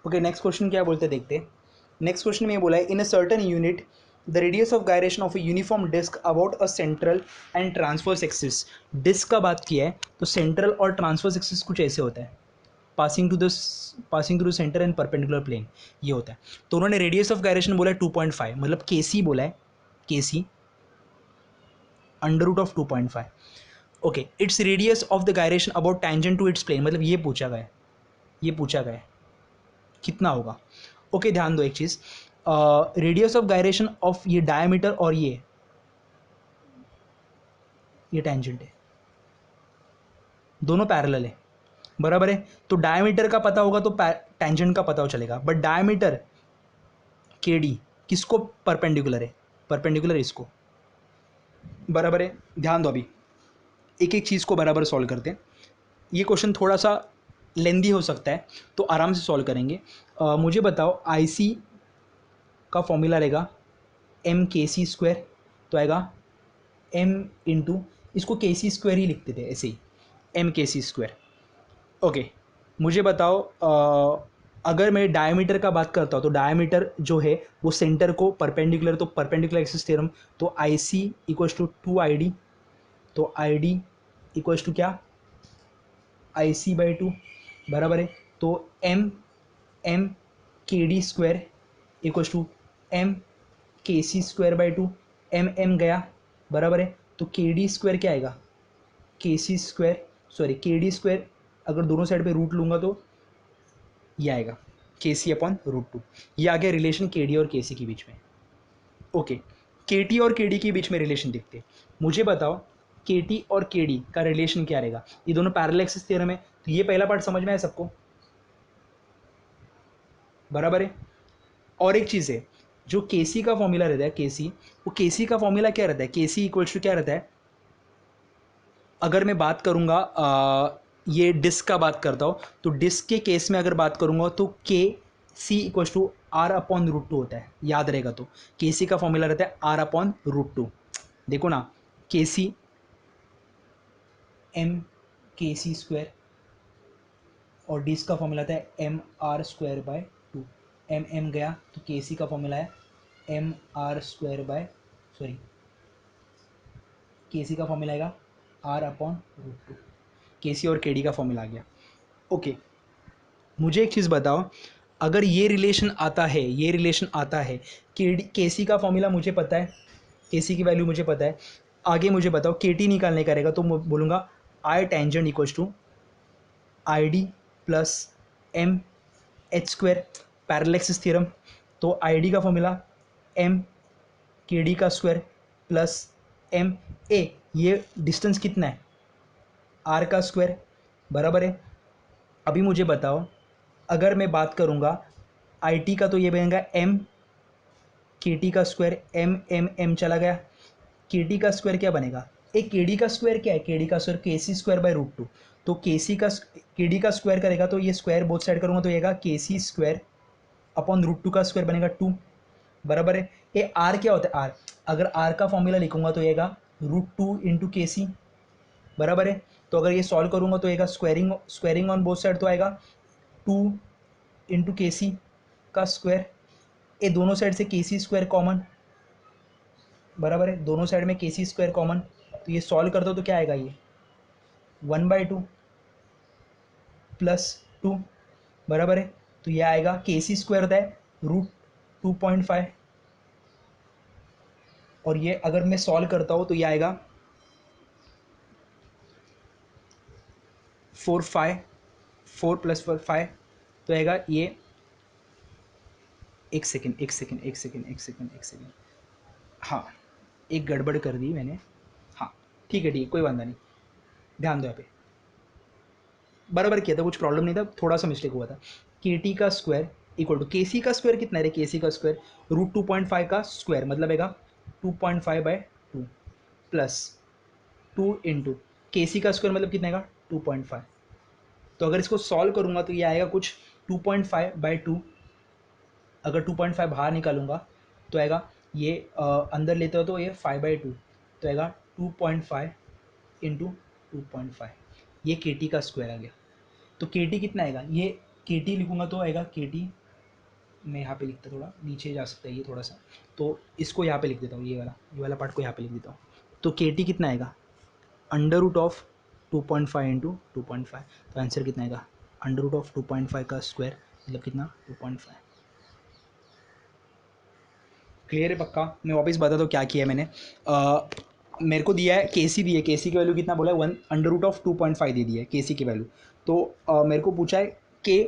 ओके, नेक्स्ट क्वेश्चन क्या बोलते हैं देखते हैं। नेक्स्ट क्वेश्चन में ये बोला है, in a certain unit the radius of gyration of a uniform disc about a central and transverse axis. Disc का बात किया है तो सेंट्रल और ट्रांसवर्स एक्सिस कुछ ऐसे होता है, passing through centre and perpendicular plane, ये होता है। तो उन्होंने रेडियस ऑफ गायरेशन बोला है 2.5, मतलब के सी बोला है, k c under root of 2.5। Okay, it's radius of the gyration about tangent to its plane, मतलब ये पूछा गया है, ये पूछा गया है कितना होगा। ओके, ध्यान दो एक चीज़, रेडियस ऑफ गायरेशन ऑफ ये डायमीटर और ये टेंजेंट है, दोनों पैरेलल है। बराबर है। तो डायमीटर का पता होगा तो टेंजेंट का पता चलेगा, बट डायमीटर के डी किसको परपेंडिकुलर है? परपेंडिकुलर इसको, बराबर है। ध्यान दो, अभी एक एक चीज़ को बराबर सॉल्व करते हैं। ये क्वेश्चन थोड़ा सा लेंदी हो सकता है, तो आराम से सॉल्व करेंगे। मुझे बताओ आईसी का फॉर्मूला रहेगा एम के सी स्क्वायर, तो आएगा एम इंटू, इसको के सी स्क्वायर ही लिखते थे ऐसे ही, एम के सी स्क्वायर। ओके, मुझे बताओ अगर मैं डायमीटर का बात करता हूँ तो डायमीटर जो है वो सेंटर को परपेंडिकुलर, तो परपेंडिकुलर एक्सिस थ्योरम, तो आई सी इक्वल्स टू 2 ID, तो आई डी इक्वल्स टू क्या? आई सी बाई 2, बराबर है। तो एम एम के D square equals to M के सी स्क्वायर बाई 2, एम गया, बराबर है। तो के डी स्क्वायर क्या आएगा? के सी स्क्वायर, सॉरी के डी स्क्वायर, अगर दोनों साइड पे रूट लूँगा तो ये आएगा के सी अपॉन रूट 2। ये आ गया रिलेशन के डी और के सी के बीच में। ओके, के टी और के डी के बीच में रिलेशन देखते हैं। मुझे बताओ के टी और के डी का रिलेशन क्या रहेगा? ये दोनों पैरेलल एक्सिस थ्योरम है, तो ये पहला पार्ट समझ में आया सबको, बराबर है। और एक चीज़ है, जो के सी का फॉर्मूला रहता है, के सी, वो के सी का फॉर्मूला क्या रहता है? के सी इक्वल्स टू क्या रहता है? अगर मैं बात करूँगा ये डिस्क का बात करता हूँ, तो डिस्क के केस में अगर बात करूँगा तो के c equals to r upon root 2 होता है, याद रहेगा। तो के सी का फॉर्मूला रहता है आर अपॉन रूट 2। देखो ना, के सी एम के सी स्क्वायर, और डिस्क का फॉर्मूला आता है M are square by 2। M गया तो के सी का फॉर्मूला है M are square by, sorry, K C का फॉर्मूला आएगा आर अपॉन रूट 2। के सी और के डी का फॉर्मूला आ गया। ओके, मुझे एक चीज़ बताओ, अगर ये रिलेशन आता है, ये रिलेशन आता है, के सी का फॉर्मूला मुझे पता है, के सी की वैल्यू मुझे पता है, आगे मुझे बताओ के टी निकालने का रहेगा, तो मैं बोलूँगा I tangent equals to I d plus m h square, parallel axis theorem. तो आई डी का फॉर्मूला एम के डी का स्क्वायर प्लस एम ए, ये डिस्टेंस कितना है? आर का स्क्वायर, बराबर है। अभी मुझे बताओ, अगर मैं बात करूँगा आई टी का, तो ये बनेगा एम के टी का स्क्वायर, एम चला गया, के टी का स्क्वायर क्या बनेगा? एक के डी का स्क्वायर क्या है? के डी का स्क्वायर के सी स्क्वायर बाय रूट 2। तो के सी का के डी का स्क्वायर करेगा तो ये स्क्वायर बोथ साइड करूँगा तो ये के सी स्क्वायर अपॉन रूट 2 का स्क्वायर बनेगा 2, बराबर है। ये आर क्या होता है? आर, अगर आर का फॉर्मूला लिखूंगा तो ये रूट 2 इंटू के सी, बराबर है। तो अगर ये सॉल्व करूंगा तो ये स्क्वायरिंग ऑन बोथ साइड, तो आएगा 2 इंटू के सी का स्क्वायर, ये दोनों साइड से के सी स्क्वायर कॉमन, बराबर है। दोनों साइड में के सी स्क्वायर कॉमन, तो ये सॉल्व कर दो तो क्या आएगा? ये 1/2 प्लस 2, बराबर है। तो ये आएगा के सी स्क्वायर होता है रूट 2.5, और ये अगर मैं सॉल्व करता हूँ तो ये आएगा 4 प्लस 5, तो आएगा ये, एक सेकेंड, हाँ, एक गड़बड़ कर दी मैंने, हाँ ठीक है, कोई बात नहीं, ध्यान दो यहाँ पे, बराबर किया था, कुछ प्रॉब्लम नहीं था, थोड़ा सा मिस्टेक हुआ था। के टी का स्क्वायर इक्वल टू के सी का स्क्वायर कितना है? के सी का स्क्वायर रूट 2.5 का स्क्वायर, मतलब आएगा 2.5/2 प्लस 2 इंटू के सी का स्क्वायर, मतलब कितना आएगा? 2.5। तो अगर इसको सॉल्व करूँगा तो ये आएगा कुछ 2.5/2, अगर 2.5 बाहर निकालूंगा तो आएगा ये अंदर लेते हो तो ये 5/2, तो आएगा 2.5 इंटू 2.5, ये के टी का स्क्वायर आ गया। तो के टी कितना आएगा? ये के टी लिखूँगा तो आएगा के टी, मैं यहाँ पे लिखता, थोड़ा नीचे जा सकता है ये थोड़ा सा, तो इसको यहाँ पे लिख देता हूँ, ये वाला पार्ट को यहाँ पे लिख देता हूँ। तो के टी कितना आएगा? अंडर रूट ऑफ 2.5 इंटू 2.5, तो आंसर कितना आएगा? अंडर रूट ऑफ 2.5 का स्क्वायर, मतलब कितना? 2.5। क्लियर है पक्का? मैं वापस बताता हूँ क्या किया है मैंने। मेरे को दिया है के सी, दी है, के सी की वैल्यू कितना बोला है? 1 अंडर रूट ऑफ 2.5 दे दी है के सी की वैल्यू। तो मेरे को पूछा है कि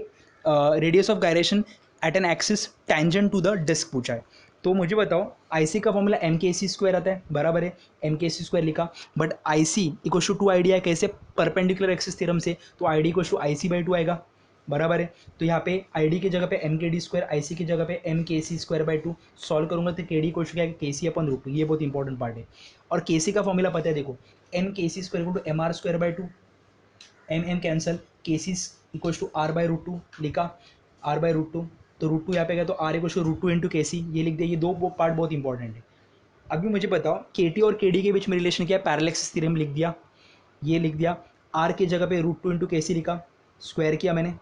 radius of gyration at an axis tangent to the disc पूछा है। तो मुझे बताओ आईसी का फॉर्मूला एम के सी स्क्वायर आता है, बराबर है, एम के सी स्क्वायर लिखा, but IC equal to two I D है कैसे, परपेंडिकुलर एक्सिस थ्योरम से, तो I D equal to I C by two आएगा, बराबर है। तो यहाँ पे आई डी की जगह पे एम के डी स्क्वायर, आई सी की जगह पे एम के सी स्क्वायर बाई टू, सॉल्व करूंगा तो के डी इक्वल टू क्या है, के सी अपन रूट टू, ये बहुत इंपॉर्टेंट पार्ट है। और के सी का फॉर्मूला पता है, देखो एम के सी square equal to m are square by two, m m cancel, k c equal to r by root two लिखा, आर बाई रूट टू, तो रूट टू यहाँ पे गया तो r equal to root two into k c, ये लिख दिया। ये दो पार्ट बहुत इंपॉर्टेंट है। अभी मुझे बताओ के टी और के डी के बीच में रिलेशन क्या है, पैरेलल एक्सिस थ्योरम लिख दिया, ये लिख दिया। आर की जगह पे रूट टू इंटू के सी लिखा, स्क्वायर किया मैंने,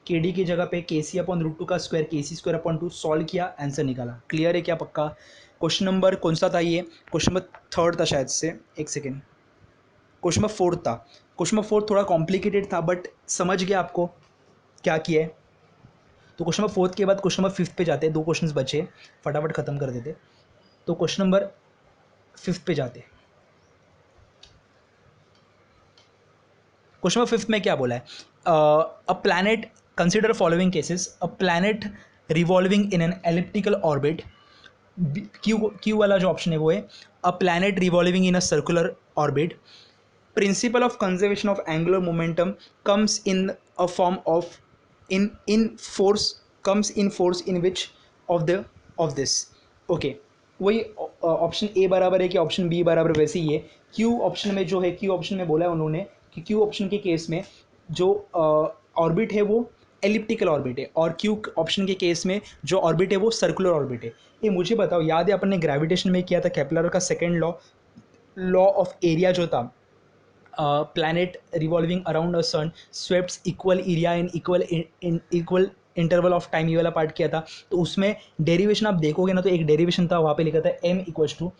के डी की जगह पे के सी अपॉन रूट टू का स्क्वायर, के सी स्क्वायर अपॉन टू, सॉल्व किया, आंसर निकाला। क्लियर है क्या, पक्का। क्वेश्चन नंबर कौन सा था ये, क्वेश्चन नंबर थर्ड था शायद से, एक सेकेंड, क्वेश्चन नंबर फोर्थ था। क्वेश्चन नंबर फोर्थ थोड़ा कॉम्प्लिकेटेड था बट समझ गया आपको क्या किया है। तो क्वेश्चन नंबर फोर्थ के बाद क्वेश्चन नंबर फिफ्थ पे जाते हैं, दो क्वेश्चंस बचे, फटाफट खत्म कर देते। तो क्वेश्चन नंबर फिफ्थ पे जाते। क्वेश्चन नंबर फिफ्थ में क्या बोला है, a planet, consider following cases, a planet revolving in an elliptical orbit, Q Q वाला जो ऑप्शन है वो है, a planet revolving in a circular orbit, principle of conservation of angular momentum comes in a form of in force, comes in force in which of the of this, okay वही option A बराबर है कि option B बराबर, वैसे ही है। Q option में जो है, क्यू ऑप्शन में बोला है उन्होंने कि क्यू ऑप्शन के केस में जो ऑर्बिट है वो एलिप्टिकल ऑर्बिट है, और क्यू ऑप्शन के केस में जो ऑर्बिट है वो सर्कुलर ऑर्बिट है। ये मुझे बताओ, याद है अपन ने ग्रेविटेशन में किया था, केपलर का second law, law of area जो था, planet revolving around a sun sweeps equal area in equal interval of time, ये वाला पार्ट किया था। तो उसमें डेरिवेशन आप देखोगे ना, तो एक डेरिवेशन था वहाँ पे लिखा था M equals to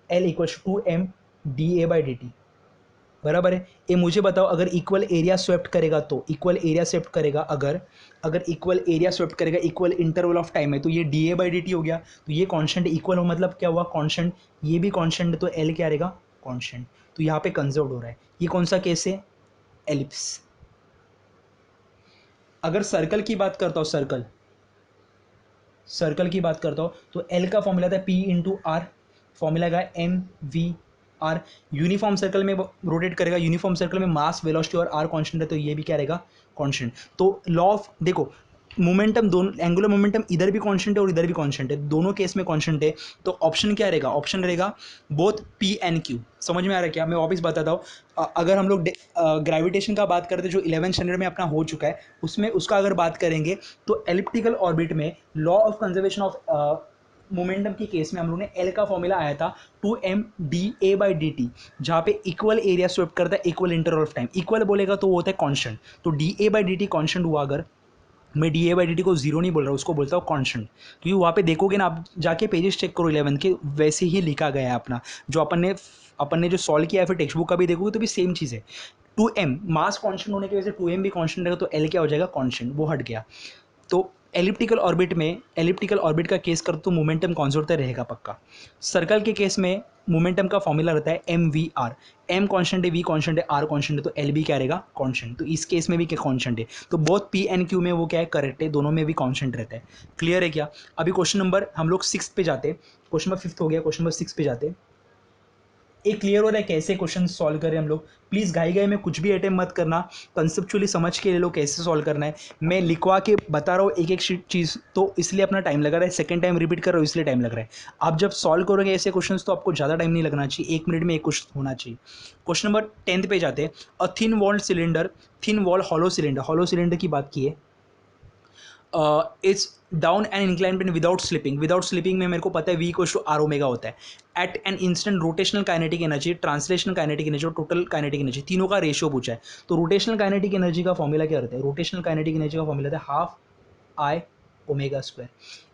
L equals to M D A by D T, बराबर है। ये मुझे बताओ अगर इक्वल एरिया स्वेप्ट करेगा, तो इक्वल एरिया स्वेप्ट करेगा, अगर अगर इक्वल एरिया स्वेप्ट करेगा इक्वल इंटरवल ऑफ टाइम है, तो ये D A by D T हो गया। तो ये कॉन्स्टेंट इक्वल हो, मतलब क्या हुआ, कॉन्स्टेंट, ये भी कॉन्स्टेंट, तो एल क्या रहेगा, कॉन्स्टेंट। तो यहाँ पे कंजर्व हो रहा है। ये कौन सा केस है, एलिप्स। अगर सर्कल की बात करता हूँ, सर्कल, सर्कल की बात करता हूँ, तो एल का फॉर्मूला था पी इंटू आर, फॉर्मूला का M V R. Uniform circle में रोटेट करेगा, यूनिफॉर्म सर्कल में मास, वेलोसिटी और आर कांस्टेंट है, तो ये भी क्या रहेगा, कांस्टेंट। तो लॉ ऑफ, देखो मोमेंटम, दोनों एंगुलर मोमेंटम इधर भी कांस्टेंट है और इधर भी कांस्टेंट है, दोनों केस में कांस्टेंट है। तो ऑप्शन क्या रहेगा, ऑप्शन रहेगा बोथ पी एंड क्यू। समझ में आ रहा है क्या, मैं वापस बताता हूँ। अगर हम लोग ग्रेविटेशन का बात करते जो 11th स्टैंडर्ड में अपना हो चुका है, उसमें उसका अगर बात करेंगे, तो एलिप्टिकल ऑर्बिट में law of conservation of momentum के केस में हम लोग ने एल का फॉर्मूला आया था two M D A by D T, जहाँ पे इक्वल एरिया स्वेप्ट करता है equal interval of time, equal बोलेगा तो वो होता है कॉन्स्टेंट। तो D A by D T constant हुआ, अगर मैं D A by D T को जीरो नहीं बोल रहा, उसको बोलता हूँ कॉन्स्टेंट, क्योंकि वहाँ पे देखोगे ना, आप जाके पेजेस चेक करो 11 के, वैसे ही लिखा गया है अपना, जो अपन ने जो सॉल्व किया है, फिर टेक्स्ट बुक का भी देखोगे तो भी सेम चीज़ है। टू एम मास कॉन्स्टेंट होने की वजह से टू एम भी कॉन्स्टेंट रहेगा, तो एल क्या हो जाएगा, कॉन्स्टेंट, वो हट गया। तो एलिप्टिकल ऑर्बिट में, एलिप्टिकल ऑर्बिट का केस कर तो मोमेंटम कॉन्जर्व रहेगा पक्का। सर्कल के केस में मोमेंटम का फॉर्मूला रहता है M V R, M constant है, वी कॉन्स्टेंट है, आर कॉन्स्टेंट है, तो एल भी क्या रहेगा, कॉन्स्टेंट। तो इस केस में भी क्या कॉन्स्टेंट है, तो बोथ पी एंड क्यू में वो क्या है, करेक्ट है, दोनों में भी कॉन्स्टेंट रहता है। क्लियर है क्या। अभी क्वेश्चन नंबर, हम लोग सिक्स पे जाते, क्वेश्चन नंबर फिफ्थ हो गया, क्वेश्चन नंबर सिक्स पे जाते। एक क्लियर हो रहा है कैसे क्वेश्चन सॉल्व करें हम लोग। प्लीज़ घाई घाई में कुछ भी अटेम्प्ट मत करना, कंसेप्चुअली समझ के ले लो कैसे सॉल्व करना है। मैं लिखवा के बता रहा हूँ एक एक चीज़, तो इसलिए अपना टाइम लगा रहा है, सेकंड टाइम रिपीट कर रहा हूँ इसलिए टाइम लग रहा है। आप जब सॉल्व करोगे ऐसे क्वेश्चन तो आपको ज़्यादा टाइम नहीं लगना चाहिए, 1 मिनट में एक क्वेश्चन होना चाहिए। क्वेश्चन नंबर 10 पे जाते हैं। A thin walled cylinder, thin wall hollow cylinder, hollow cylinder की बात की है, it's down and incline plane without slipping, without slipping में मेरे को पता है V equals to R omega होता है। At an instant rotational kinetic energy, translational kinetic energy और टोटल काइनेटिक एनर्जी, तीनों का रेशियो पूछा है। तो रोटेशनल काइनेटिक एनर्जी का फॉर्मूला क्या रहता है, रोटेशनल काइनेटिक एनर्जी का फॉर्मूला था हाफ आई ओमेगा स्क्वायर।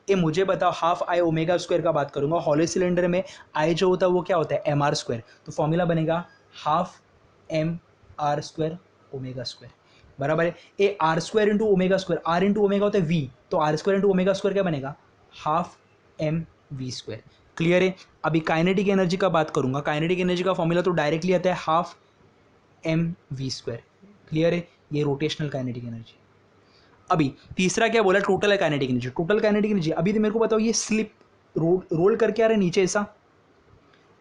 ये मुझे बताओ, हाफ आई ओमेगा स्क्वायर का बात करूंगा, हॉलो सिलेंडर में आई जो होता है वो क्या होता है, एम आर स्क्वायर, तो फॉर्मूला बनेगा half M are square omega square, बराबर है। A R square into omega square, R into omega होता है वी, तो R square into omega square क्या बनेगा, half M we square. Clear है। अभी काइनेटिक एनर्जी का बात करूंगा, काइनेटिक एनर्जी का फॉर्मूला तो डायरेक्टली आता है half M we square. Clear है, ये रोटेशनल काइनेटिक एनर्जी। अभी तीसरा क्या बोला, total kinetic energy, total kinetic energy. अभी तो मेरे को बताओ ये स्लिप रोल करके आ रहा है नीचे ऐसा,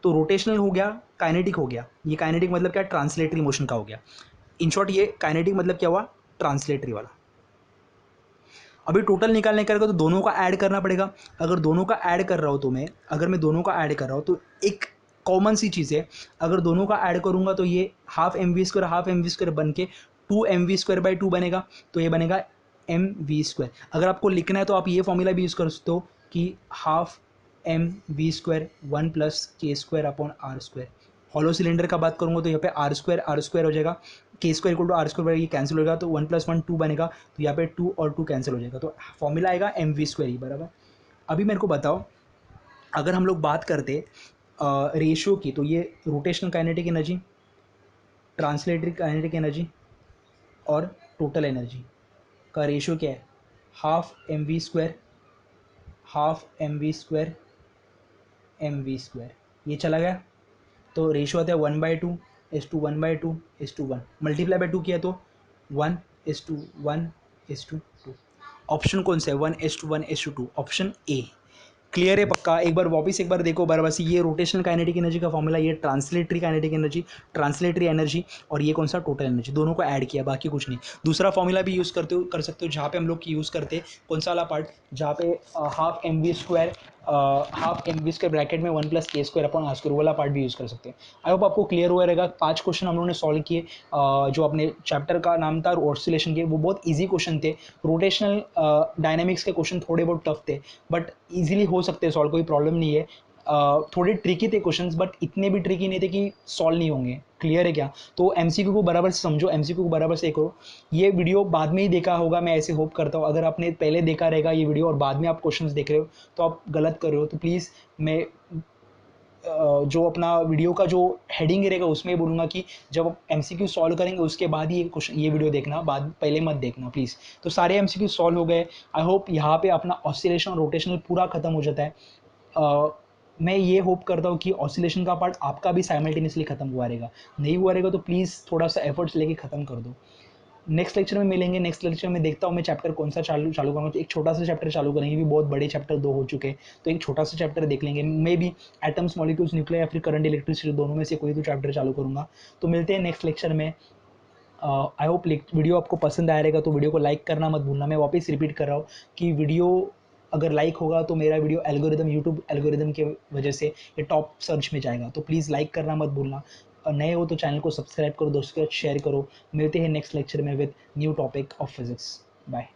तो रोटेशनल हो गया, काइनेटिक हो गया। ये काइनेटिक मतलब क्या, ट्रांसलेटरी मोशन का हो गया। इन शॉर्ट ये काइनेटिक मतलब क्या हुआ, ट्रांसलेटरी वाला। अभी टोटल निकालने का तो दोनों का ऐड करना पड़ेगा। अगर दोनों का ऐड कर रहा हूँ तो अगर मैं दोनों का ऐड कर रहा हूँ तो एक कॉमन सी चीज़ है, अगर दोनों का ऐड करूँगा तो ये हाफ एम वी स्क्वायर बन के 2 mv² बाई 2 बनेगा, तो ये बनेगा mv²। अगर आपको लिखना है तो आप ये फॉर्मूला भी यूज़ कर सकते हो कि ½ mv² 1+k² upon r²। Hollow cylinder का बात करूँगा तो यहाँ पे r² हो जाएगा, k² = r², ये कैंसिल हो जाएगा, तो 1+1 2 बनेगा, तो यहाँ पे 2 और 2 कैंसिल हो जाएगा, तो फॉर्मूला आएगा mv² ही बराबर। अभी मेरे को बताओ, अगर हम लोग बात करते रेशियो की, तो ये rotational kinetic energy, translatory kinetic energy और टोटल एनर्जी का रेशियो क्या है, ½ mv², ये चला गया, तो रेशियो आता है 1/2:1/2:1, मल्टीप्लाई बाई 2 किया तो 1:1:2। ऑप्शन कौन सा है, 1:1:2, ऑप्शन ए। क्लियर है पक्का? एक बार वापस एक बार देखो बराबर से, ये रोटेशनल काइनेटिक एनर्जी का फॉर्मूला, ये translatory kinetic energy, translatory energy, और ये कौन सा, टोटल एनर्जी, दोनों को ऐड किया, बाकी कुछ नहीं। दूसरा फॉर्मूला भी यूज़ कर सकते हो, जहाँ पे हम लोग यूज़ करते हैं कौन सा वाला पार्ट, जहाँ पे half M we square bracket में 1+k² अपॉन r², वाला पार्ट भी यूज़ कर सकते हैं। आई होप आपको क्लियर हुआ रहेगा। 5 क्वेश्चन हम लोगों ने सॉल्व किए, जो अपने चैप्टर का नाम था ऑसिलेशन के, वो बहुत ईजी क्वेश्चन थे। रोटेशनल डायनेमिक्स के क्वेश्चन थोड़े बहुत टफ थे, बट ईजिली हो सकते हैं सॉल्व, कोई प्रॉब्लम नहीं है। थोड़े ट्रिकी थे क्वेश्चंस, बट इतने भी ट्रिकी नहीं थे कि सॉल्व नहीं होंगे। क्लियर है क्या? तो एमसीक्यू को बराबर से समझो, एमसीक्यू को बराबर से करो। ये वीडियो बाद में ही देखा होगा, मैं ऐसे होप करता हूँ। अगर आपने पहले देखा रहेगा ये वीडियो और बाद में आप क्वेश्चंस देख रहे हो तो आप गलत कर रहे हो। तो प्लीज़ मैं जो अपना वीडियो का जो हेडिंग रहेगा उसमें बोलूँगा कि जब आप एमसीक्यू सॉल्व करेंगे उसके बाद ही ये वीडियो देखना, बाद पहले मत देखना प्लीज़। तो सारे एमसीक्यू सॉल्व हो गए। आई होप यहाँ पे अपना ऑसिलेशन और रोटेशनल पूरा खत्म हो जाता है। मैं ये होप करता हूँ कि ऑसिलेशन का पार्ट आपका भी साइमल्टेनियसली खत्म हुआ रहेगा। नहीं हुआ रहेगा तो प्लीज़ थोड़ा सा एफर्ट्स लेके ख़त्म कर दो। नेक्स्ट लेक्चर में मिलेंगे। नेक्स्ट लेक्चर में देखता हूँ मैं चैप्टर कौन सा चालू करूँगा। तो एक छोटा सा चैप्टर चालू करेंगे, भी बहुत बड़े चैप्टर 2 हो चुके हैं, तो एक छोटा सा चैप्टर देख लेंगे। May be atoms, molecules, nuclear या फिर करंट, इलेक्ट्रिसिटी, दोनों में से कोई तो चैप्टर चालू करूँगा। तो मिलते हैं नेक्स्ट लेक्चर में। आई होप वीडियो आपको पसंद आया रहेगा, तो वीडियो को लाइक करना मत भूलना। मैं वापस रिपीट कर रहा हूँ कि वीडियो अगर लाइक होगा तो मेरा वीडियो एल्गोरिदम, यूट्यूब एल्गोरिदम के वजह से ये टॉप सर्च में जाएगा। तो प्लीज़ लाइक करना मत भूलना, और नए हो तो चैनल को सब्सक्राइब करो, दोस्तों के साथ शेयर करो। मिलते हैं नेक्स्ट लेक्चर में with new topic of physics. Bye.